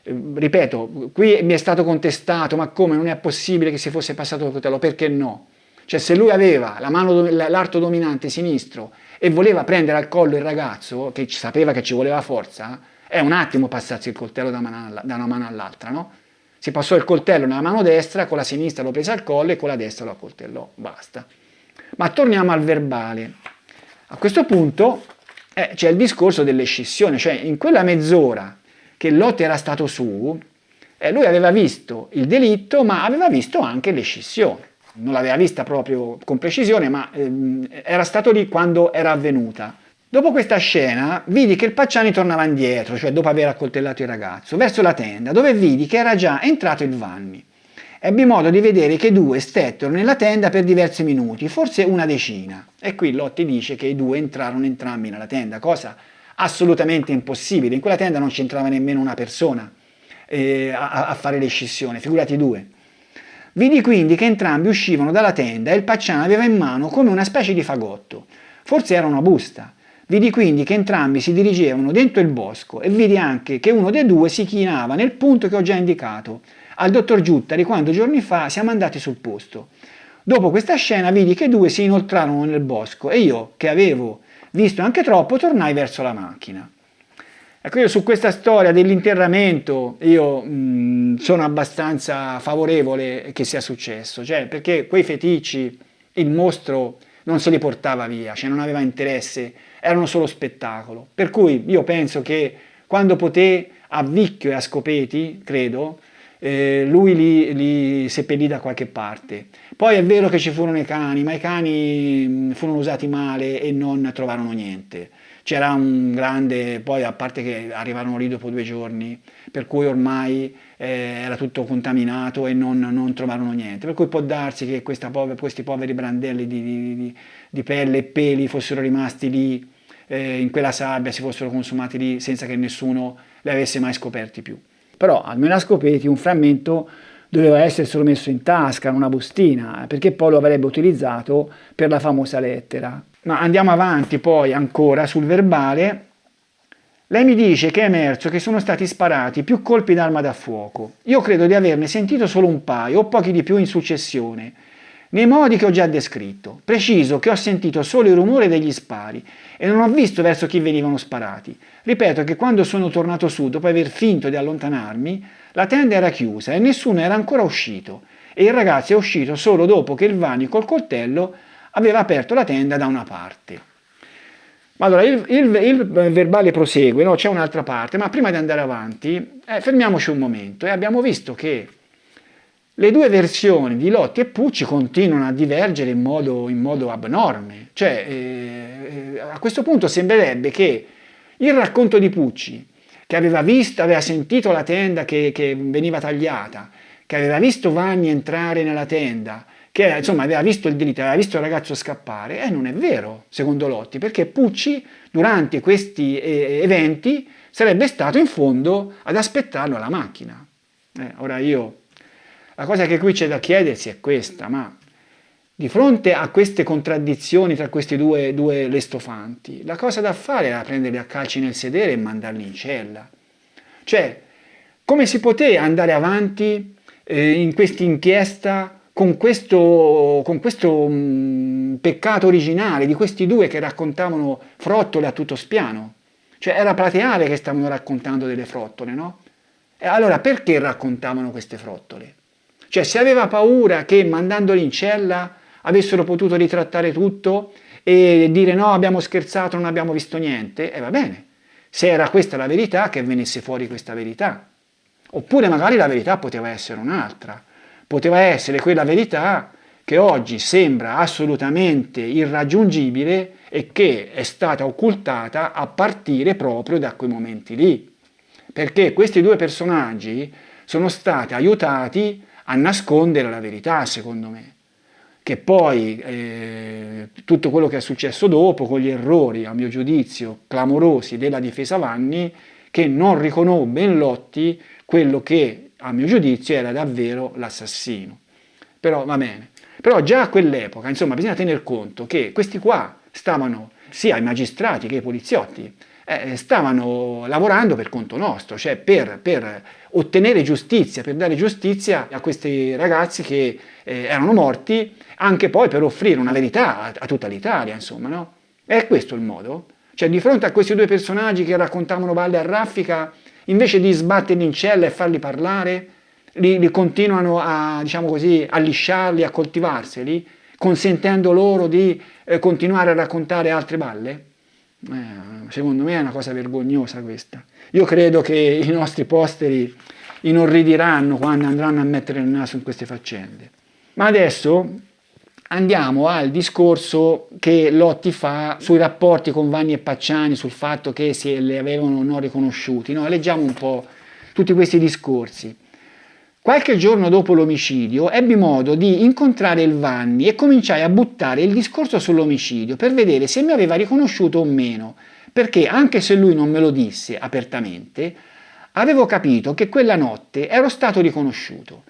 ripeto, qui mi è stato contestato, ma come, non è possibile che si fosse passato il coltello? Perché no? Cioè, se lui aveva l'arto dominante sinistro e voleva prendere al collo il ragazzo, che sapeva che ci voleva forza, è un attimo passarsi il coltello da una mano all'altra, no? Si passò il coltello nella mano destra, con la sinistra lo prese al collo e con la destra lo accoltellò, basta. Ma torniamo al verbale. A questo punto c'è il discorso delle scissioni, cioè in quella mezz'ora che Lotti era stato su, lui aveva visto il delitto, ma aveva visto anche le scissioni. Non l'aveva vista proprio con precisione, ma era stato lì quando era avvenuta. Dopo questa scena vidi che il Pacciani tornava indietro, cioè dopo aver accoltellato il ragazzo, verso la tenda, dove vidi che era già entrato il Vanni. Ebbi modo di vedere che i due stettero nella tenda per diversi minuti, forse una decina. E qui Lotti dice che i due entrarono entrambi nella tenda, cosa assolutamente impossibile. In quella tenda non c'entrava nemmeno una persona a fare le scissioni, figurati due. Vidi quindi che entrambi uscivano dalla tenda e il Pacciani aveva in mano come una specie di fagotto, forse era una busta. Vidi quindi che entrambi si dirigevano dentro il bosco e vidi anche che uno dei due si chinava nel punto che ho già indicato, al dottor Giuttari quando giorni fa siamo andati sul posto. Dopo questa scena vidi che i due si inoltrarono nel bosco e io, che avevo visto anche troppo, tornai verso la macchina. Ecco, io su questa storia dell'interramento io sono abbastanza favorevole che sia successo, cioè perché quei feticci il mostro non se li portava via, cioè non aveva interesse, erano solo spettacolo. Per cui io penso che quando poté a Vicchio e a Scopeti, credo, lui li seppellì da qualche parte. Poi è vero che ci furono i cani, ma i cani furono usati male e non trovarono niente. C'era un grande, poi a parte che arrivarono lì dopo 2 giorni, per cui ormai era tutto contaminato e non trovarono niente. Per cui può darsi che questi poveri brandelli di pelle e peli fossero rimasti lì in quella sabbia, si fossero consumati lì senza che nessuno li avesse mai scoperti più. Però almeno a Scopeti un frammento doveva esserselo messo in tasca, in una bustina, perché poi lo avrebbe utilizzato per la famosa lettera. Ma andiamo avanti poi ancora sul verbale. Lei mi dice che è emerso che sono stati sparati più colpi d'arma da fuoco. Io credo di averne sentito solo un paio o pochi di più in successione, nei modi che ho già descritto. Preciso che ho sentito solo il rumore degli spari e non ho visto verso chi venivano sparati. Ripeto che quando sono tornato su, dopo aver finto di allontanarmi, la tenda era chiusa e nessuno era ancora uscito e il ragazzo è uscito solo dopo che il Vanni col coltello aveva aperto la tenda da una parte. Allora, il verbale prosegue, no? C'è un'altra parte, ma prima di andare avanti, fermiamoci un momento e abbiamo visto che le due versioni di Lotti e Pucci continuano a divergere in modo abnorme. Cioè, a questo punto sembrerebbe che il racconto di Pucci, che aveva sentito la tenda che veniva tagliata, che aveva visto Vanni entrare nella tenda, che insomma aveva visto il delitto, aveva visto il ragazzo scappare, non è vero, secondo Lotti, perché Pucci durante questi eventi sarebbe stato in fondo ad aspettarlo alla macchina. Ora la cosa che qui c'è da chiedersi è questa, ma di fronte a queste contraddizioni tra questi due lestofanti, la cosa da fare era prenderli a calci nel sedere e mandarli in cella. Cioè, come si poté andare avanti in questa inchiesta con questo peccato originale di questi due che raccontavano frottole a tutto spiano? Cioè, era plateale che stavano raccontando delle frottole, no? E allora perché raccontavano queste frottole? Cioè, se aveva paura che mandandoli in cella avessero potuto ritrattare tutto e dire no, abbiamo scherzato, non abbiamo visto niente, va bene. Se era questa la verità, che venisse fuori questa verità. Oppure magari la verità poteva essere un'altra. Poteva essere quella verità che oggi sembra assolutamente irraggiungibile e che è stata occultata a partire proprio da quei momenti lì. Perché questi due personaggi sono stati aiutati a nascondere la verità, secondo me. Che poi tutto quello che è successo dopo, con gli errori, a mio giudizio, clamorosi della difesa Vanni, che non riconobbe in Lotti quello che, a mio giudizio, era davvero l'assassino. Però va bene. Però già a quell'epoca, insomma, bisogna tener conto che questi qua stavano, sia i magistrati che i poliziotti, stavano lavorando per conto nostro, cioè per ottenere giustizia, per dare giustizia a questi ragazzi che erano morti, anche poi per offrire una verità a tutta l'Italia, insomma, no? È questo il modo? Cioè, di fronte a questi due personaggi che raccontavano balle a raffica, invece di sbatterli in cella e farli parlare, li continuano a, diciamo così, a lisciarli, a coltivarseli, consentendo loro di continuare a raccontare altre balle? Secondo me è una cosa vergognosa questa. Io credo che i nostri posteri inorridiranno quando andranno a mettere il naso in queste faccende. Ma adesso andiamo al discorso che Lotti fa sui rapporti con Vanni e Pacciani, sul fatto che se li avevano non riconosciuti. No? Leggiamo un po' tutti questi discorsi. Qualche giorno dopo l'omicidio ebbi modo di incontrare il Vanni e cominciai a buttare il discorso sull'omicidio per vedere se mi aveva riconosciuto o meno, perché anche se lui non me lo disse apertamente, avevo capito che quella notte ero stato riconosciuto.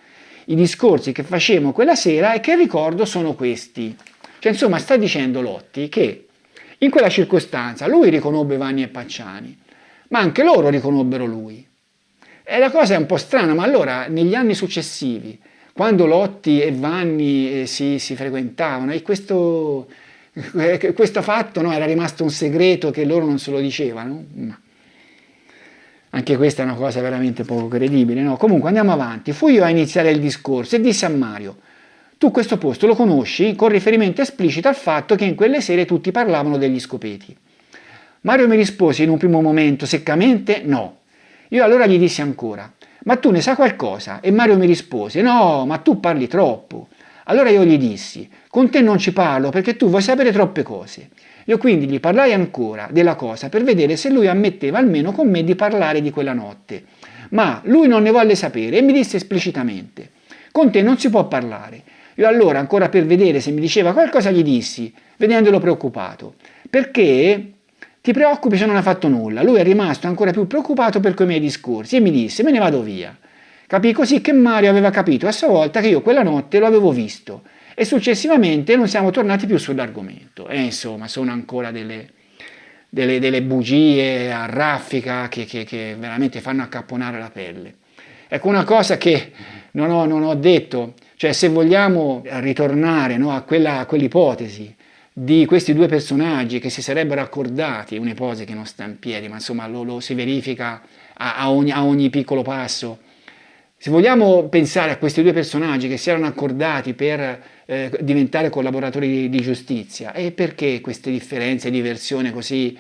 I discorsi che facemmo quella sera e che ricordo sono questi. Cioè, insomma, sta dicendo Lotti che in quella circostanza lui riconobbe Vanni e Pacciani, ma anche loro riconobbero lui. E la cosa è un po' strana, ma allora negli anni successivi, quando Lotti e Vanni si frequentavano, e questo fatto no, era rimasto un segreto che loro non se lo dicevano. Anche questa è una cosa veramente poco credibile. No? Comunque andiamo avanti. Fui io a iniziare il discorso e dissi a Mario: tu questo posto lo conosci? Con riferimento esplicito al fatto che in quelle sere tutti parlavano degli scopeti. Mario mi rispose in un primo momento seccamente no. Io allora gli dissi ancora: ma tu ne sai qualcosa? E Mario mi rispose: no, ma tu parli troppo. Allora io gli dissi: con te non ci parlo perché tu vuoi sapere troppe cose. Io quindi gli parlai ancora della cosa per vedere se lui ammetteva almeno con me di parlare di quella notte. Ma lui non ne volle sapere e mi disse esplicitamente: con te non si può parlare. Io allora, ancora per vedere se mi diceva qualcosa, gli dissi, vedendolo preoccupato: perché ti preoccupi se non ha fatto nulla? Lui è rimasto ancora più preoccupato per quei miei discorsi e mi disse: me ne vado via. Capì così che Mario aveva capito a sua volta che io quella notte lo avevo visto e successivamente non siamo tornati più sull'argomento. E insomma, sono ancora delle bugie a raffica che veramente fanno accapponare la pelle. Ecco, una cosa che non ho detto, cioè se vogliamo ritornare no, a quell'ipotesi di questi due personaggi che si sarebbero accordati, un'ipotesi che non sta in piedi, ma insomma lo si verifica a ogni piccolo passo, Se vogliamo pensare a questi due personaggi che si erano accordati per diventare collaboratori di giustizia, e perché queste differenze di versione così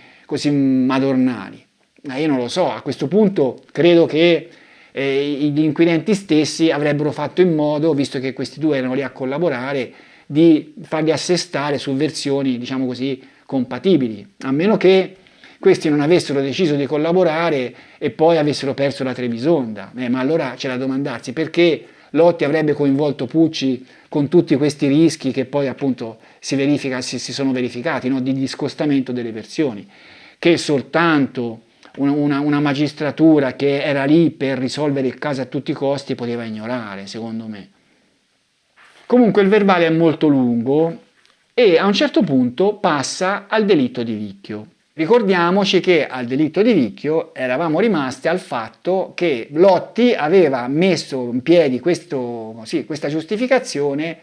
madornali? Ma io non lo so, a questo punto credo che gli inquirenti stessi avrebbero fatto in modo, visto che questi due erano lì a collaborare, di farli assestare su versioni, diciamo così, compatibili, a meno che questi non avessero deciso di collaborare e poi avessero perso la Trebisonda. Ma allora c'è da domandarsi perché Lotti avrebbe coinvolto Pucci con tutti questi rischi che poi appunto si sono verificati, no? Di discostamento delle versioni, che soltanto una magistratura che era lì per risolvere il caso a tutti i costi poteva ignorare, secondo me. Comunque il verbale è molto lungo e a un certo punto passa al delitto di Vicchio. Ricordiamoci che al delitto di Vicchio eravamo rimasti al fatto che Lotti aveva messo in piedi questa giustificazione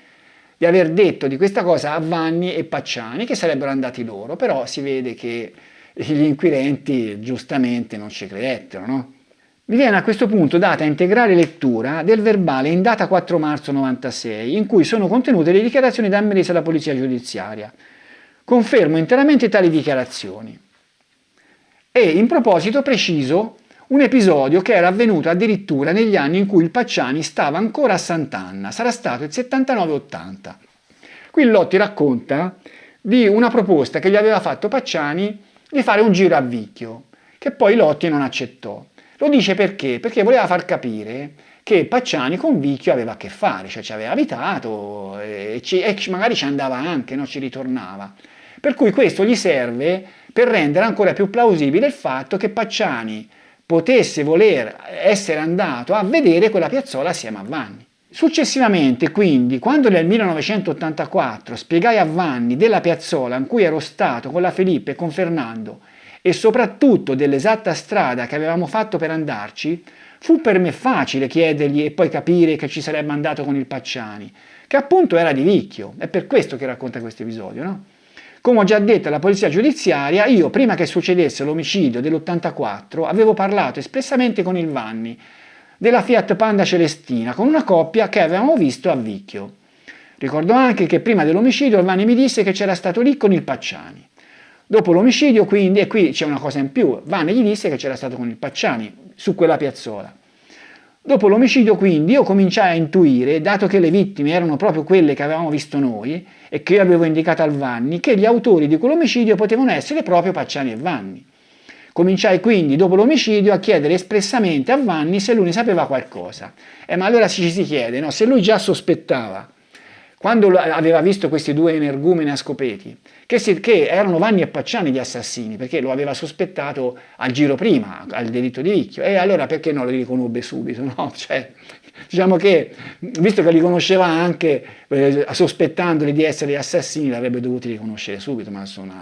di aver detto di questa cosa a Vanni e Pacciani, che sarebbero andati loro, però si vede che gli inquirenti giustamente non ci credettero, no? Mi viene a questo punto data integrale lettura del verbale in data 4 marzo 96, in cui sono contenute le dichiarazioni da ammirese alla Polizia Giudiziaria. Confermo interamente tali dichiarazioni. E in proposito preciso un episodio che era avvenuto addirittura negli anni in cui il Pacciani stava ancora a Sant'Anna, sarà stato il 79-80. Qui Lotti racconta di una proposta che gli aveva fatto Pacciani di fare un giro a Vicchio, che poi Lotti non accettò. Lo dice perché? Perché voleva far capire che Pacciani con Vicchio aveva a che fare, cioè ci aveva abitato e magari ci andava anche, no? Ci ritornava. Per cui questo gli serve per rendere ancora più plausibile il fatto che Pacciani potesse voler essere andato a vedere quella piazzola assieme a Vanni. Successivamente, quindi, quando nel 1984 spiegai a Vanni della piazzola in cui ero stato con la Filippa e con Fernando e soprattutto dell'esatta strada che avevamo fatto per andarci, fu per me facile chiedergli e poi capire che ci sarebbe andato con il Pacciani, che appunto era di Vicchio. È per questo che racconta questo episodio, no? Come ho già detto alla polizia giudiziaria, io prima che succedesse l'omicidio dell'84 avevo parlato espressamente con il Vanni della Fiat Panda Celestina con una coppia che avevamo visto a Vicchio. Ricordo anche che prima dell'omicidio il Vanni mi disse che c'era stato lì con il Pacciani. Dopo l'omicidio quindi, e qui c'è una cosa in più, Vanni gli disse che c'era stato con il Pacciani su quella piazzola. Dopo l'omicidio quindi io cominciai a intuire, dato che le vittime erano proprio quelle che avevamo visto noi e che io avevo indicato al Vanni, che gli autori di quell'omicidio potevano essere proprio Pacciani e Vanni. Cominciai quindi dopo l'omicidio a chiedere espressamente a Vanni se lui ne sapeva qualcosa. Ma allora ci si chiede, no? Se lui già sospettava, quando aveva visto questi due energumeni a scopeti, che erano Vanni e Pacciani gli assassini, perché lo aveva sospettato al giro prima, al delitto di Vicchio, e allora perché non lo riconobbe subito? No? Cioè, diciamo che, visto che li conosceva anche, sospettandoli di essere gli assassini, l'avrebbe dovuti riconoscere subito, ma sono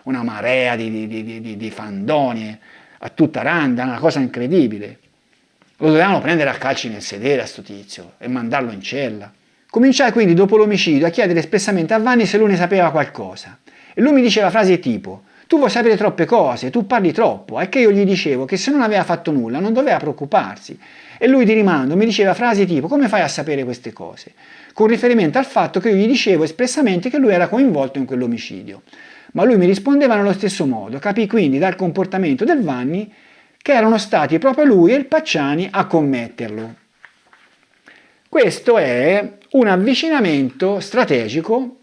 una marea di fandonie a tutta randa, una cosa incredibile. Lo dovevano prendere a calci nel sedere a sto tizio e mandarlo in cella. Cominciai quindi dopo l'omicidio a chiedere espressamente a Vanni se lui ne sapeva qualcosa. E lui mi diceva frasi tipo: tu vuoi sapere troppe cose, tu parli troppo, e che io gli dicevo che se non aveva fatto nulla non doveva preoccuparsi. E lui di rimando mi diceva frasi tipo: come fai a sapere queste cose? Con riferimento al fatto che io gli dicevo espressamente che lui era coinvolto in quell'omicidio. Ma lui mi rispondeva nello stesso modo. Capì quindi dal comportamento del Vanni che erano stati proprio lui e il Pacciani a commetterlo. Questo è un avvicinamento strategico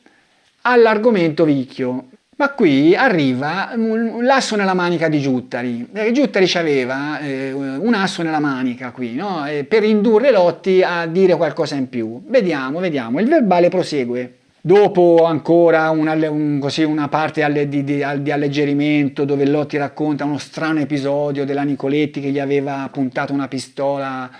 all'argomento Vicchio. Ma qui arriva l'asso nella manica di Giuttari. Giuttari aveva un asso nella manica qui, no? Per indurre Lotti a dire qualcosa in più. Vediamo. Il verbale prosegue. Dopo ancora una parte di alleggerimento dove Lotti racconta uno strano episodio della Nicoletti che gli aveva puntato una pistola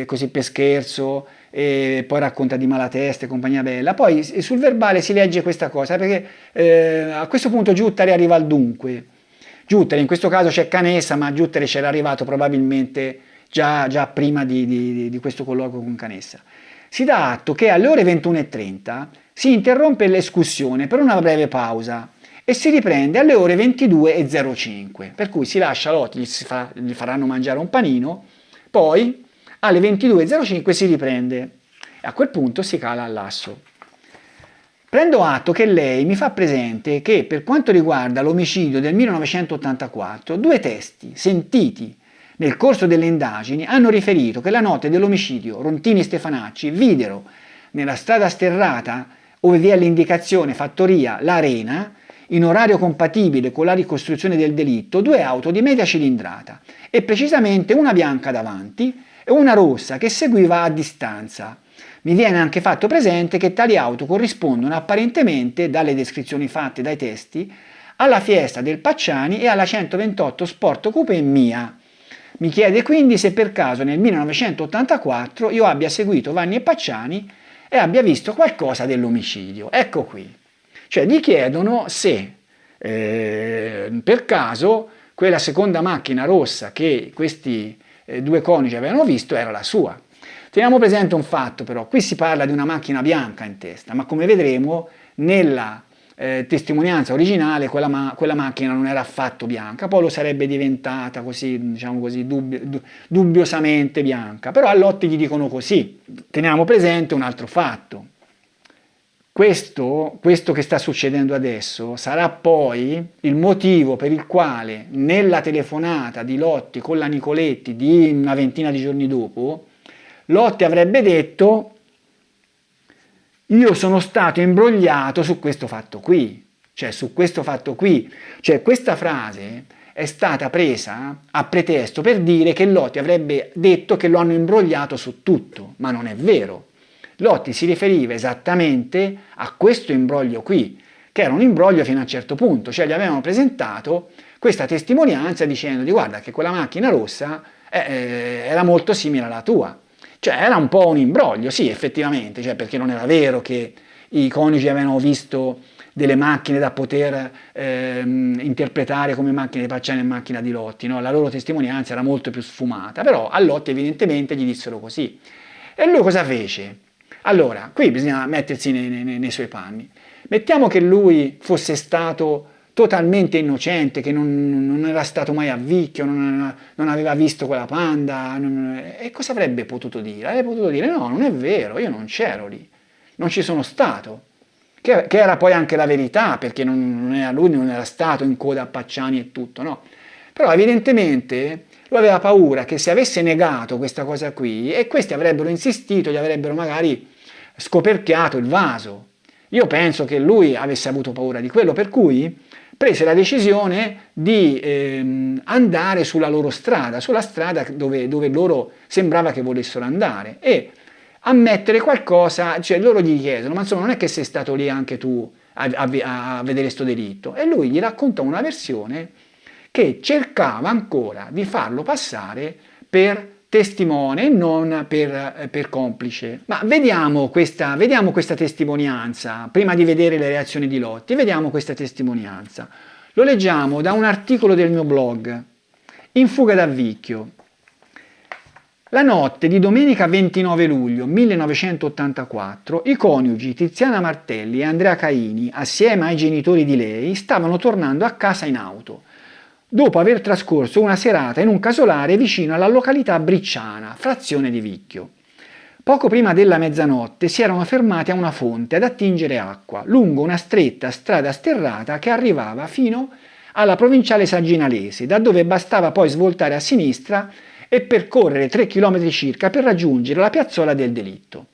così per scherzo, e poi racconta di Malatesta e compagnia bella. Poi sul verbale si legge questa cosa perché a questo punto Giuttari arriva al dunque. Giuttari, in questo caso c'è Canessa, ma Giuttari c'era arrivato probabilmente già prima di questo colloquio con Canessa. Si dà atto che alle ore 21:30 si interrompe l'escussione per una breve pausa e si riprende alle ore 22:05, per cui si lascia Lotti, gli faranno mangiare un panino, poi alle 22.05 si riprende e a quel punto si cala all'asso. Prendo atto che lei mi fa presente che per quanto riguarda l'omicidio del 1984, 2 testi sentiti nel corso delle indagini hanno riferito che la notte dell'omicidio Rontini e Stefanacci videro nella strada sterrata, dove vi è l'indicazione fattoria L'Arena, in orario compatibile con la ricostruzione del delitto, 2 auto di media cilindrata e precisamente una bianca davanti e una rossa che seguiva a distanza. Mi viene anche fatto presente che tali auto corrispondono apparentemente, dalle descrizioni fatte dai testi, alla Fiesta del Pacciani e alla 128 Sport Coupé mia. Mi chiede quindi se per caso nel 1984 io abbia seguito Vanni e Pacciani e abbia visto qualcosa dell'omicidio. Ecco qui. Cioè gli chiedono se per caso quella seconda macchina rossa che questi 2 coniugi avevano visto era la sua. Teniamo presente un fatto però, qui si parla di una macchina bianca in testa, ma come vedremo nella testimonianza originale quella macchina non era affatto bianca, poi lo sarebbe diventata così, diciamo così, dubbiosamente bianca, però a Lotti gli dicono così. Teniamo presente un altro fatto. Questo che sta succedendo adesso sarà poi il motivo per il quale nella telefonata di Lotti con la Nicoletti di una ventina di giorni dopo, Lotti avrebbe detto: io sono stato imbrogliato su questo fatto qui, cioè su questo fatto qui. Cioè questa frase è stata presa a pretesto per dire che Lotti avrebbe detto che lo hanno imbrogliato su tutto, ma non è vero. Lotti si riferiva esattamente a questo imbroglio qui, che era un imbroglio fino a un certo punto, cioè gli avevano presentato questa testimonianza dicendogli: guarda che quella macchina rossa era molto simile alla tua. Cioè era un po' un imbroglio, sì, effettivamente, cioè perché non era vero che i coniugi avevano visto delle macchine da poter interpretare come macchine di Pacciani e macchina di Lotti, no? La loro testimonianza era molto più sfumata, però a Lotti evidentemente gli dissero così. E lui cosa fece? Allora, qui bisogna mettersi nei suoi panni. Mettiamo che lui fosse stato totalmente innocente, che non era stato mai a Vicchio, non aveva visto quella Panda, e cosa avrebbe potuto dire? Avrebbe potuto dire: no, non è vero, io non c'ero lì, non ci sono stato, che era poi anche la verità, perché lui non era stato in coda a Pacciani e tutto, no? Però evidentemente lui aveva paura che se avesse negato questa cosa qui, e questi avrebbero insistito, gli avrebbero magari scoperchiato il vaso. Io penso che lui avesse avuto paura di quello, per cui prese la decisione di andare sulla loro strada, sulla strada dove loro sembrava che volessero andare, e ammettere qualcosa. Cioè loro gli chiedono: ma insomma non è che sei stato lì anche tu a vedere sto delitto? E lui gli racconta una versione che cercava ancora di farlo passare per testimone e non per complice. Ma vediamo questa testimonianza, prima di vedere le reazioni di Lotti, vediamo questa testimonianza. Lo leggiamo da un articolo del mio blog, In fuga da Vicchio. La notte di domenica 29 luglio 1984 i coniugi Tiziana Martelli e Andrea Caini, assieme ai genitori di lei, stavano tornando a casa in auto, dopo aver trascorso una serata in un casolare vicino alla località Bricciana, frazione di Vicchio. Poco prima della mezzanotte si erano fermati a una fonte ad attingere acqua, lungo una stretta strada sterrata che arrivava fino alla provinciale Saginalese, da dove bastava poi svoltare a sinistra e percorrere 3 km circa per raggiungere la piazzola del delitto.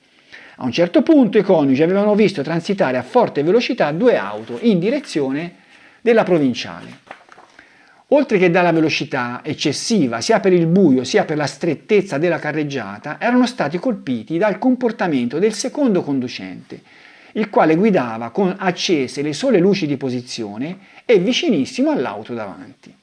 A un certo punto i coniugi avevano visto transitare a forte velocità 2 auto in direzione della provinciale. Oltre che dalla velocità eccessiva, sia per il buio sia per la strettezza della carreggiata, erano stati colpiti dal comportamento del secondo conducente, il quale guidava con accese le sole luci di posizione e vicinissimo all'auto davanti.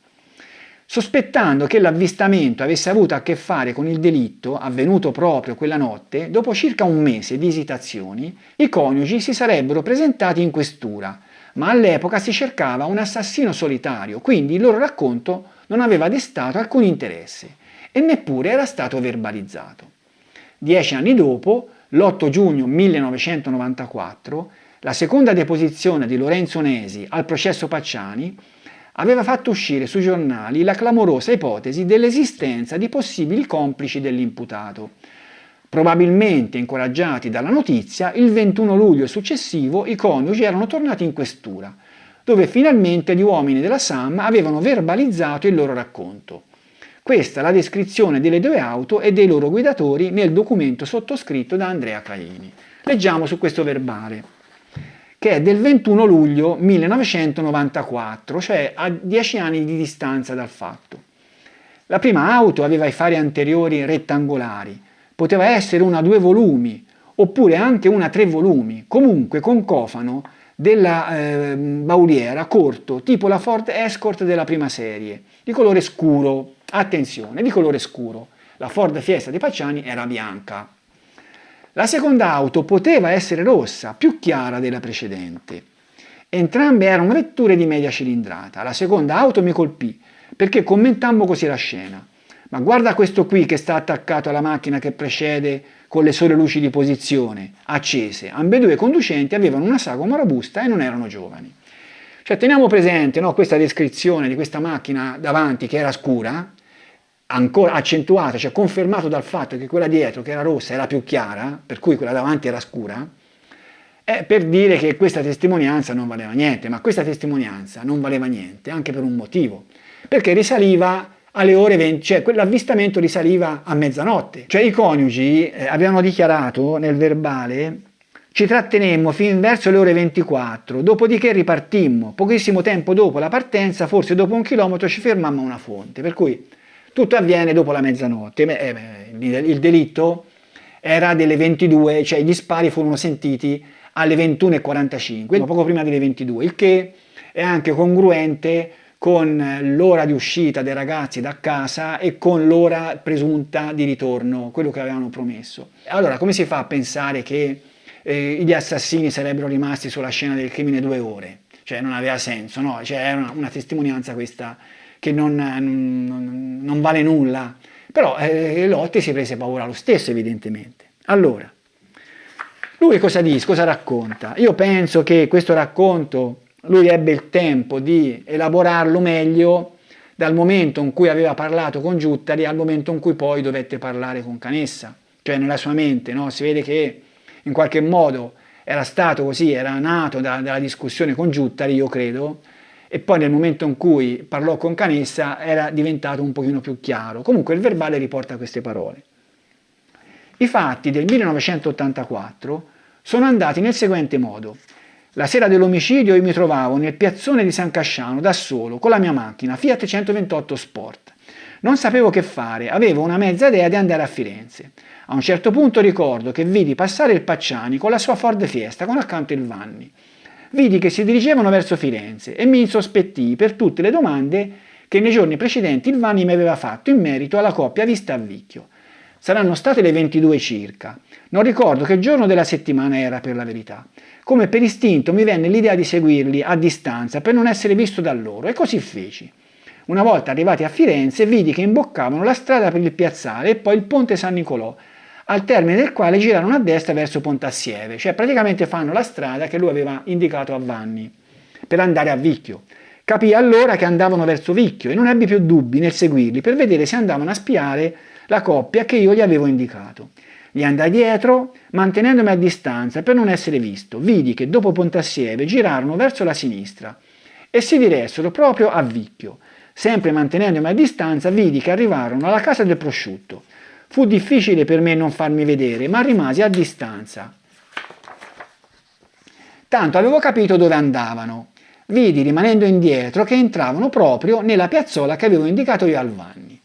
Sospettando che l'avvistamento avesse avuto a che fare con il delitto avvenuto proprio quella notte, dopo circa un mese di esitazioni, i coniugi si sarebbero presentati in questura, ma all'epoca si cercava un assassino solitario, quindi il loro racconto non aveva destato alcun interesse e neppure era stato verbalizzato. 10 anni dopo, l'8 giugno 1994, la seconda deposizione di Lorenzo Nesi al processo Pacciani aveva fatto uscire sui giornali la clamorosa ipotesi dell'esistenza di possibili complici dell'imputato. Probabilmente incoraggiati dalla notizia, il 21 luglio successivo i coniugi erano tornati in questura, dove finalmente gli uomini della SAM avevano verbalizzato il loro racconto. Questa è la descrizione delle due auto e dei loro guidatori nel documento sottoscritto da Andrea Caini. Leggiamo su questo verbale, che è del 21 luglio 1994, cioè a 10 anni di distanza dal fatto. La prima auto aveva i fari anteriori rettangolari, poteva essere una 2 volumi, oppure anche una 3 volumi, comunque con cofano della bauliera corto, tipo la Ford Escort della prima serie, di colore scuro. Attenzione, di colore scuro. La Ford Fiesta di Pacciani era bianca. La seconda auto poteva essere rossa, più chiara della precedente. Entrambe erano vetture di media cilindrata. La seconda auto mi colpì, perché commentammo così la scena. Ma guarda questo qui che sta attaccato alla macchina che precede con le sole luci di posizione, accese. Ambedue i conducenti avevano una sagoma robusta e non erano giovani. Cioè teniamo presente, no, questa descrizione di questa macchina davanti che era scura, ancora accentuata, cioè confermato dal fatto che quella dietro, che era rossa, era più chiara, per cui quella davanti era scura, è per dire che questa testimonianza non valeva niente, ma questa testimonianza non valeva niente anche per un motivo, perché risaliva alle ore 20, cioè quell'avvistamento risaliva a mezzanotte. Cioè i coniugi avevano dichiarato nel verbale: ci trattenemmo fin verso le ore 24, dopodiché ripartimmo. Pochissimo tempo dopo la partenza, forse dopo 1 chilometro, ci fermammo a una fonte, per cui tutto avviene dopo la mezzanotte. Il delitto era delle 22, cioè gli spari furono sentiti alle 21:45, poco prima delle 22, il che è anche congruente con l'ora di uscita dei ragazzi da casa e con l'ora presunta di ritorno, quello che avevano promesso. Allora, come si fa a pensare che gli assassini sarebbero rimasti sulla scena del crimine 2 ore? Cioè non aveva senso, no? Cioè era una testimonianza questa che non vale nulla. Però Lotti si prese paura lo stesso, evidentemente. Allora, lui cosa dice? Cosa racconta? Io penso che questo racconto lui ebbe il tempo di elaborarlo meglio dal momento in cui aveva parlato con Giuttari al momento in cui poi dovette parlare con Canessa. Cioè nella sua mente, no? Si vede che in qualche modo era stato così, era nato dalla discussione con Giuttari, io credo, e poi nel momento in cui parlò con Canessa era diventato un pochino più chiaro. Comunque il verbale riporta queste parole. I fatti del 1984 sono andati nel seguente modo. La sera dell'omicidio io mi trovavo nel piazzone di San Casciano da solo con la mia macchina Fiat 128 Sport. Non sapevo che fare, avevo una mezza idea di andare a Firenze. A un certo punto ricordo che vidi passare il Pacciani con la sua Ford Fiesta con accanto il Vanni. Vidi che si dirigevano verso Firenze e mi insospettii per tutte le domande che nei giorni precedenti il Vanni mi aveva fatto in merito alla coppia vista a Vicchio. Saranno state le 22 circa. Non ricordo che giorno della settimana era per la verità. Come per istinto mi venne l'idea di seguirli a distanza per non essere visto da loro e così feci. Una volta arrivati a Firenze vidi che imboccavano la strada per il piazzale e poi il ponte San Nicolò, al termine del quale girarono a destra verso Pontassieve, cioè praticamente fanno la strada che lui aveva indicato a Vanni per andare a Vicchio. Capii allora che andavano verso Vicchio e non ebbi più dubbi nel seguirli per vedere se andavano a spiare la coppia che io gli avevo indicato. Gli andai dietro, mantenendomi a distanza per non essere visto. Vidi che dopo Pontassieve girarono verso la sinistra e si diressero proprio a Vicchio. Sempre mantenendomi a distanza, vidi che arrivarono alla casa del prosciutto. Fu difficile per me non farmi vedere, ma rimasi a distanza. Tanto avevo capito dove andavano. Vidi, rimanendo indietro, che entravano proprio nella piazzola che avevo indicato io al Vanni.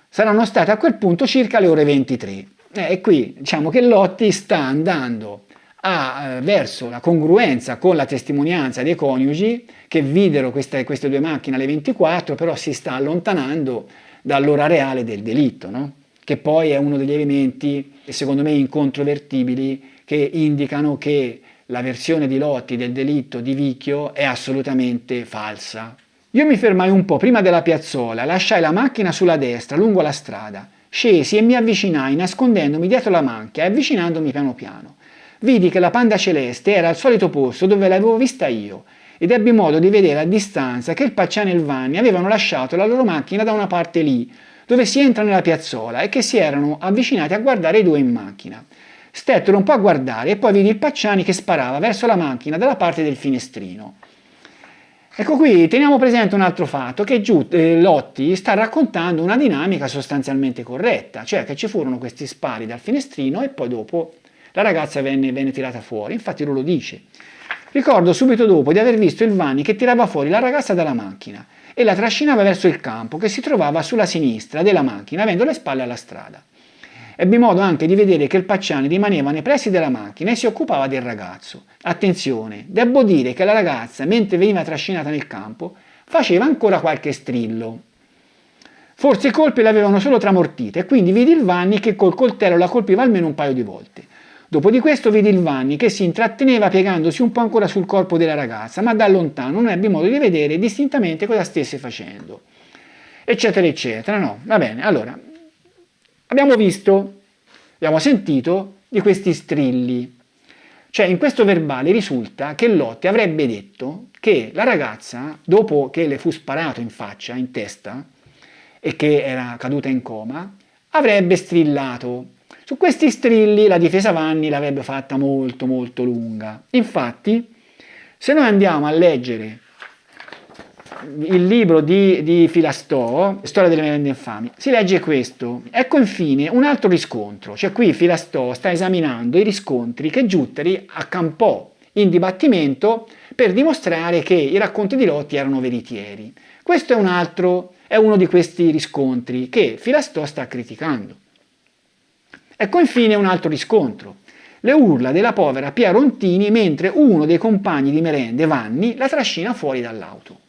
Saranno state a quel punto circa le ore 23. E qui diciamo che Lotti sta andando verso la congruenza con la testimonianza dei coniugi che videro queste due macchine alle 24, però si sta allontanando dall'ora reale del delitto, no? Che poi è uno degli elementi, secondo me, incontrovertibili che indicano che la versione di Lotti del delitto di Vicchio è assolutamente falsa. Io mi fermai un po' prima della piazzola, lasciai la macchina sulla destra, lungo la strada. Scesi e mi avvicinai nascondendomi dietro la macchina e avvicinandomi piano piano. Vidi che la Panda celeste era al solito posto dove l'avevo vista io ed ebbi modo di vedere a distanza che il Pacciani e il Vanni avevano lasciato la loro macchina da una parte lì, dove si entra nella piazzola, e che si erano avvicinati a guardare i due in macchina. Stettero un po' a guardare e poi vidi il Pacciani che sparava verso la macchina dalla parte del finestrino. Ecco, qui teniamo presente un altro fatto, che Lotti sta raccontando una dinamica sostanzialmente corretta, cioè che ci furono questi spari dal finestrino e poi dopo la ragazza venne tirata fuori. Infatti lui lo dice: ricordo subito dopo di aver visto il Vanni che tirava fuori la ragazza dalla macchina e la trascinava verso il campo che si trovava sulla sinistra della macchina, avendo le spalle alla strada. Ebbi modo anche di vedere che il Pacciani rimaneva nei pressi della macchina e si occupava del ragazzo. Attenzione, devo dire che la ragazza, mentre veniva trascinata nel campo, faceva ancora qualche strillo. Forse i colpi l'avevano solo tramortita e quindi vidi il Vanni che col coltello la colpiva almeno un paio di volte. Dopo di questo vidi il Vanni che si intratteneva piegandosi un po' ancora sul corpo della ragazza, ma da lontano non ebbi modo di vedere distintamente cosa stesse facendo. Eccetera, eccetera. No, va bene, allora, abbiamo sentito di questi strilli. Cioè, in questo verbale risulta che Lotti avrebbe detto che la ragazza, dopo che le fu sparato in faccia, in testa, e che era caduta in coma, avrebbe strillato. Su questi strilli la difesa Vanni l'avrebbe fatta molto molto lunga. Infatti, se noi andiamo a leggere il libro di Filastò, Storia delle merende infami, si legge questo. Ecco infine un altro riscontro, cioè qui Filastò sta esaminando i riscontri che Giuttari accampò in dibattimento per dimostrare che i racconti di Lotti erano veritieri. Questo è uno di questi riscontri che Filastò sta criticando. Ecco infine un altro riscontro: le urla della povera Pia Rontini mentre uno dei compagni di merende, Vanni, la trascina fuori dall'auto.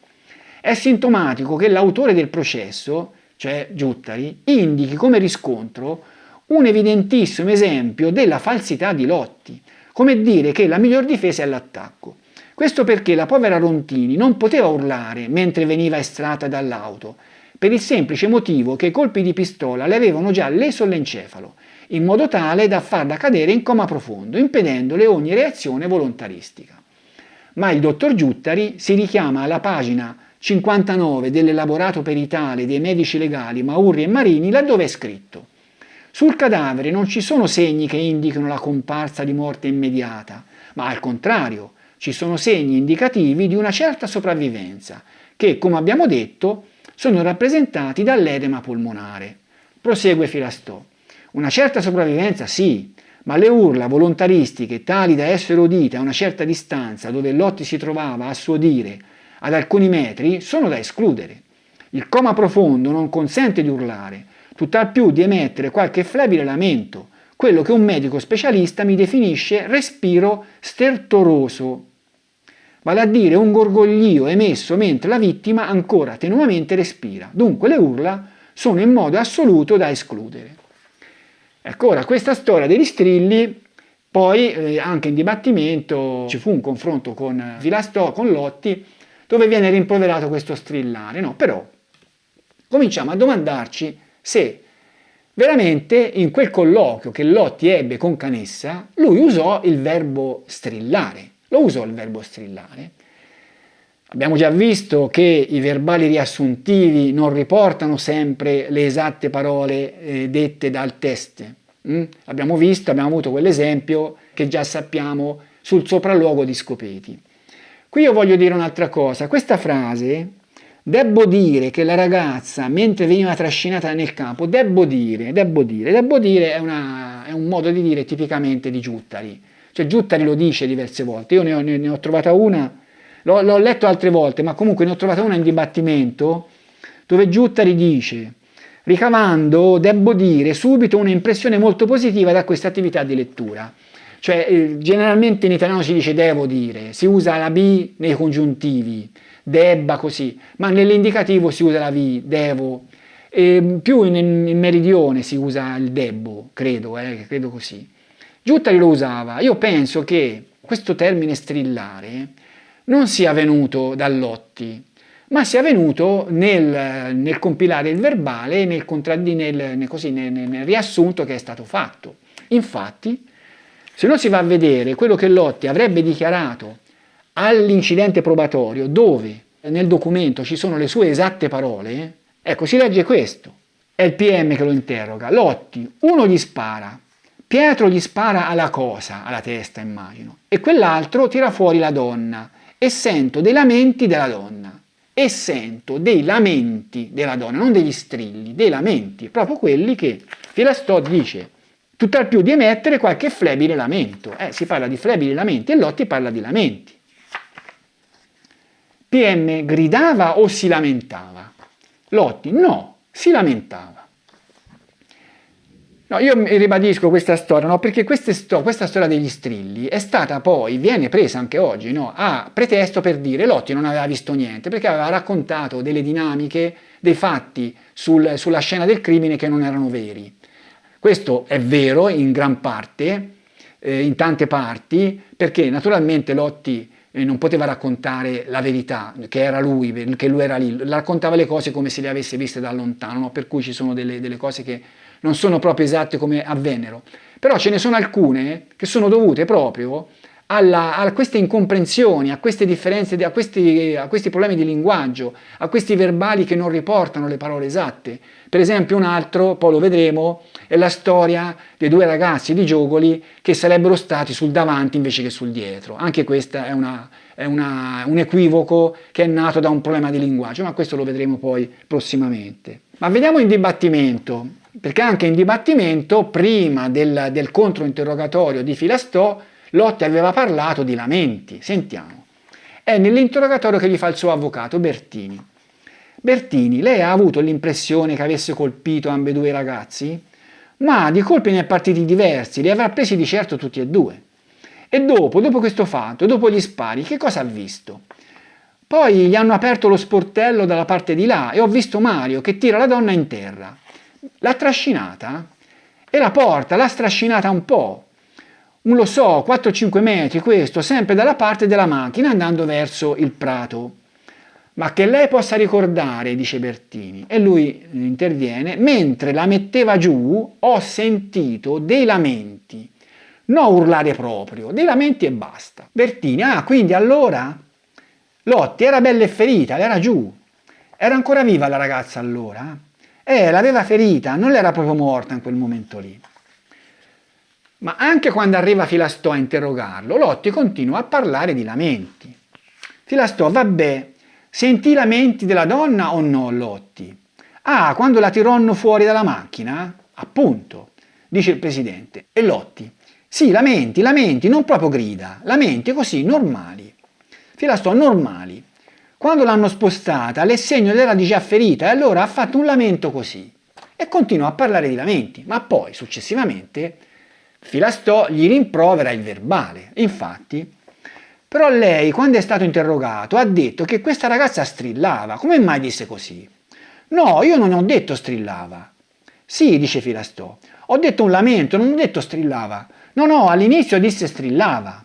È sintomatico che l'autore del processo, cioè Giuttari, indichi come riscontro un evidentissimo esempio della falsità di Lotti, come dire che la miglior difesa è l'attacco. Questo perché la povera Rontini non poteva urlare mentre veniva estratta dall'auto, per il semplice motivo che i colpi di pistola le avevano già leso l'encefalo, in modo tale da farla cadere in coma profondo, impedendole ogni reazione volontaristica. Ma il dottor Giuttari si richiama alla pagina 59 dell'elaborato peritale dei medici legali Maurri e Marini, laddove è scritto: sul cadavere non ci sono segni che indichino la comparsa di morte immediata, ma al contrario ci sono segni indicativi di una certa sopravvivenza, che, come abbiamo detto, sono rappresentati dall'edema polmonare. Prosegue Filastò: una certa sopravvivenza sì, ma le urla volontaristiche tali da essere udite a una certa distanza dove Lotti si trovava a suo dire ad alcuni metri sono da escludere. Il coma profondo non consente di urlare, tutt'al più di emettere qualche flebile lamento, quello che un medico specialista mi definisce respiro stertoroso, vale a dire un gorgoglio emesso mentre la vittima ancora tenuamente respira. Dunque le urla sono in modo assoluto da escludere. Ecco, ora questa storia degli strilli, poi anche in dibattimento ci fu un confronto con Filastò, con Lotti, dove viene rimproverato questo strillare. No, però cominciamo a domandarci se veramente in quel colloquio che Lotti ebbe con Canessa lui usò il verbo strillare. Lo usò il verbo strillare. Abbiamo già visto che i verbali riassuntivi non riportano sempre le esatte parole dette dal teste. Abbiamo avuto quell'esempio che già sappiamo sul sopralluogo di Scopeti. Qui io voglio dire un'altra cosa. Questa frase, debbo dire che la ragazza mentre veniva trascinata nel campo, debbo dire è un modo di dire tipicamente di Giuttari. Cioè Giuttari lo dice diverse volte. Io ne ho trovata una, l'ho letto altre volte, ma comunque ne ho trovata una in dibattimento dove Giuttari dice: ricavando, debbo dire, subito un'impressione molto positiva da questa attività di lettura. Cioè, generalmente in italiano si dice devo dire, si usa la B nei congiuntivi, debba così, ma nell'indicativo si usa la V, devo, e più in meridione si usa il debbo, credo così. Giuttari lo usava. Io penso che questo termine strillare non sia venuto da Lotti, ma sia venuto nel compilare il verbale, nel riassunto che è stato fatto. Infatti, se noi si va a vedere quello che Lotti avrebbe dichiarato all'incidente probatorio, dove nel documento ci sono le sue esatte parole, ecco, si legge questo. È il PM che lo interroga. Lotti, uno gli spara, Pietro gli spara alla cosa, alla testa immagino, e quell'altro tira fuori la donna e sento dei lamenti della donna. E sento dei lamenti della donna, non degli strilli, dei lamenti, proprio quelli che Filastò dice, tutt'al più di emettere qualche flebile lamento. Si parla di flebili lamenti e Lotti parla di lamenti. PM gridava o si lamentava? Lotti no, si lamentava. No, io ribadisco questa storia, no, perché questa storia degli strilli è stata poi, viene presa anche oggi, no, a pretesto per dire Lotti non aveva visto niente, perché aveva raccontato delle dinamiche, dei fatti sulla scena del crimine che non erano veri. Questo è vero in gran parte, in tante parti, perché naturalmente Lotti non poteva raccontare la verità, che era lui, che lui era lì, raccontava le cose come se le avesse viste da lontano, no? Per cui ci sono delle cose che non sono proprio esatte come avvennero, però ce ne sono alcune che sono dovute proprio a queste incomprensioni, a queste differenze, a questi problemi di linguaggio, a questi verbali che non riportano le parole esatte. Per esempio un altro, poi lo vedremo, è la storia dei due ragazzi di Giogoli che sarebbero stati sul davanti invece che sul dietro. Anche questo è un equivoco che è nato da un problema di linguaggio, ma questo lo vedremo poi prossimamente. Ma vediamo in dibattimento, perché anche in dibattimento, prima del controinterrogatorio di Filastò, Lotti aveva parlato di lamenti. Sentiamo. È nell'interrogatorio che gli fa il suo avvocato Bertini. Bertini, lei ha avuto l'impressione che avesse colpito ambedue i ragazzi? Ma di colpi ne ha partiti diversi, li avrà presi di certo tutti e due. E dopo questo fatto, dopo gli spari, che cosa ha visto? Poi gli hanno aperto lo sportello dalla parte di là e ho visto Mario che tira la donna in terra. L'ha trascinata e la porta, l'ha strascinata un po'. Non lo so, 4-5 metri questo, sempre dalla parte della macchina andando verso il prato. Ma che lei possa ricordare, dice Bertini, e lui interviene, mentre la metteva giù ho sentito dei lamenti, non urlare proprio, dei lamenti e basta. Bertini, quindi allora Lotti era bella e ferita, era giù, era ancora viva la ragazza allora? L'aveva ferita, non l'era proprio morta in quel momento lì. Ma anche quando arriva Filastò a interrogarlo, Lotti continua a parlare di lamenti. Filastò, vabbè, sentì i lamenti della donna o no, Lotti? Quando la tironno fuori dalla macchina? Appunto, dice il presidente. E Lotti, sì, lamenti, non proprio grida, lamenti così, normali. Filastò, normali. Quando l'hanno spostata, l'Essegno era di già ferita e allora ha fatto un lamento così. E continua a parlare di lamenti, ma poi, successivamente, Filastò gli rimprovera il verbale. Infatti, però lei, quando è stato interrogato, ha detto che questa ragazza strillava. Come mai disse così? No, io non ho detto strillava. Sì, dice Filastò, ho detto un lamento, non ho detto strillava. No, all'inizio disse strillava.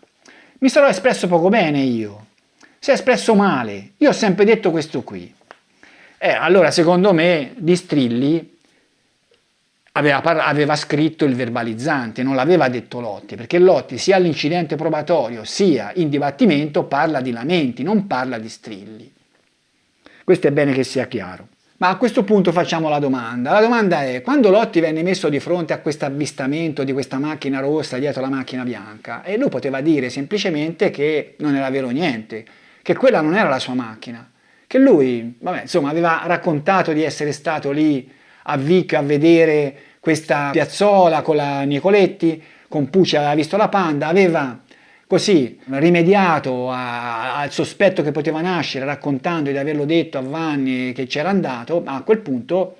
Mi sarò espresso poco bene io. Si è espresso male. Io ho sempre detto questo qui. Allora, secondo me, di strilli aveva scritto il verbalizzante, non l'aveva detto Lotti, perché Lotti sia all'incidente probatorio sia in dibattimento parla di lamenti, non parla di strilli. Questo è bene che sia chiaro. Ma a questo punto facciamo la domanda. La domanda è, quando Lotti venne messo di fronte a questo avvistamento di questa macchina rossa dietro la macchina bianca, e lui poteva dire semplicemente che non era vero niente, che quella non era la sua macchina, che lui, aveva raccontato di essere stato lì a Vicchio a vedere questa piazzola con la Nicoletti, con Pucci aveva visto la Panda, aveva così rimediato al sospetto che poteva nascere raccontando di averlo detto a Vanni che c'era andato, ma a quel punto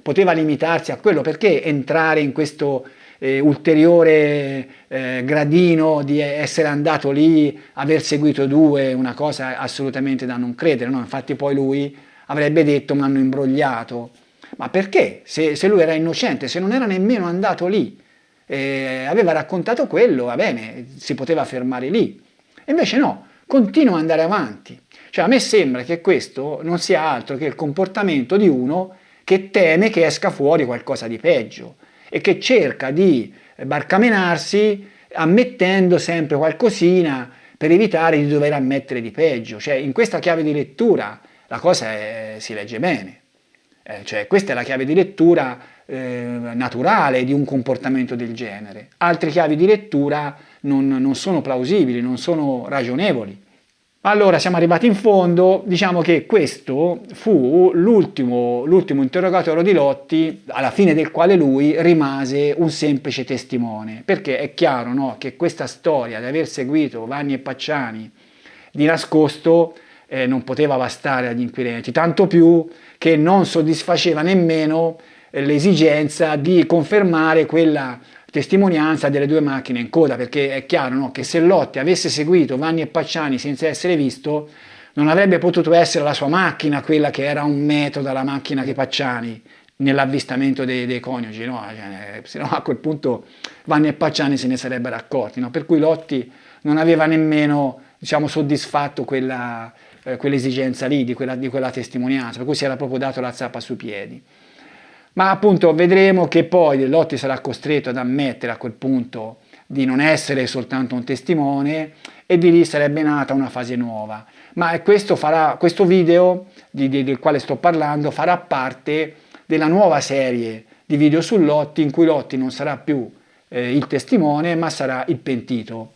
poteva limitarsi a quello, perché entrare in questo ulteriore gradino di essere andato lì, aver seguito due, una cosa assolutamente da non credere, no? Infatti poi lui avrebbe detto mi hanno imbrogliato. Ma perché? Se lui era innocente, se non era nemmeno andato lì, aveva raccontato quello, va bene, si poteva fermare lì. E invece no, continua ad andare avanti. Cioè a me sembra che questo non sia altro che il comportamento di uno che teme che esca fuori qualcosa di peggio e che cerca di barcamenarsi ammettendo sempre qualcosina per evitare di dover ammettere di peggio. Cioè, in questa chiave di lettura la cosa si legge bene. Cioè, questa è la chiave di lettura naturale di un comportamento del genere. Altre chiavi di lettura non sono plausibili, non sono ragionevoli. Allora siamo arrivati in fondo, diciamo che questo fu l'ultimo interrogatorio di Lotti, alla fine del quale lui rimase un semplice testimone, perché è chiaro, no, che questa storia di aver seguito Vanni e Pacciani di nascosto non poteva bastare agli inquirenti, tanto più che non soddisfaceva nemmeno l'esigenza di confermare quella testimonianza delle due macchine in coda, perché è chiaro, no, che se Lotti avesse seguito Vanni e Pacciani senza essere visto, non avrebbe potuto essere la sua macchina quella che era 1 metro dalla macchina di Pacciani nell'avvistamento dei coniugi, no? Cioè, se no a quel punto Vanni e Pacciani se ne sarebbero accorti, no? Per cui Lotti non aveva nemmeno, diciamo, soddisfatto quell'esigenza lì, di quella testimonianza, per cui si era proprio dato la zappa sui piedi. Ma appunto vedremo che poi Lotti sarà costretto ad ammettere a quel punto di non essere soltanto un testimone e di lì sarebbe nata una fase nuova. Ma questo video del quale sto parlando farà parte della nuova serie di video su Lotti in cui Lotti non sarà più il testimone ma sarà il pentito.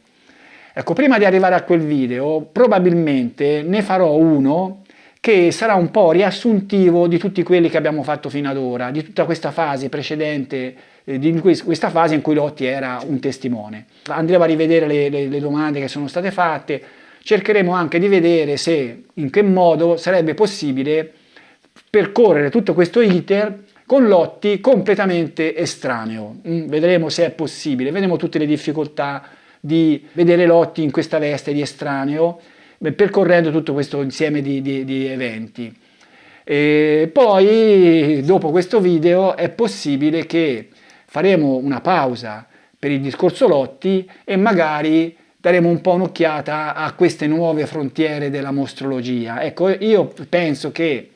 Ecco, prima di arrivare a quel video probabilmente ne farò uno che sarà un po' riassuntivo di tutti quelli che abbiamo fatto fino ad ora, di tutta questa fase precedente, di questa fase in cui Lotti era un testimone. Andremo a rivedere le domande che sono state fatte, cercheremo anche di vedere se, in che modo sarebbe possibile percorrere tutto questo iter con Lotti completamente estraneo. Vedremo se è possibile, vedremo tutte le difficoltà di vedere Lotti in questa veste di estraneo, percorrendo tutto questo insieme di eventi. E poi dopo questo video è possibile che faremo una pausa per il discorso Lotti e magari daremo un po' un'occhiata a queste nuove frontiere della mostrologia. Ecco, io penso che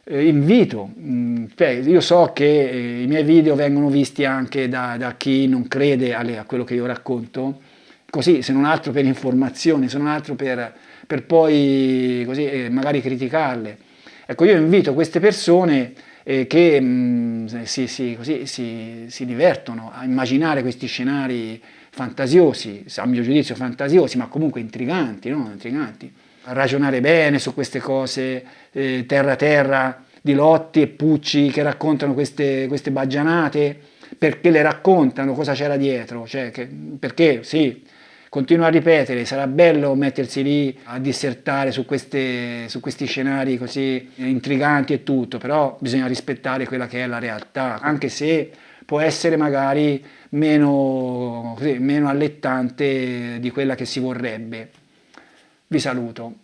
io so che i miei video vengono visti anche da chi non crede a quello che io racconto, così, se non altro per informazioni, se non altro per poi così, magari criticarle. Ecco, io invito queste persone che si divertono a immaginare questi scenari fantasiosi, a mio giudizio fantasiosi, ma comunque intriganti, no? Intriganti. A ragionare bene su queste cose terra di Lotti e Pucci che raccontano queste baggianate, perché le raccontano, cosa c'era dietro, cioè perché sì, continuo a ripetere, sarà bello mettersi lì a dissertare su questi scenari così intriganti e tutto, però bisogna rispettare quella che è la realtà, anche se può essere magari meno allettante di quella che si vorrebbe. Vi saluto.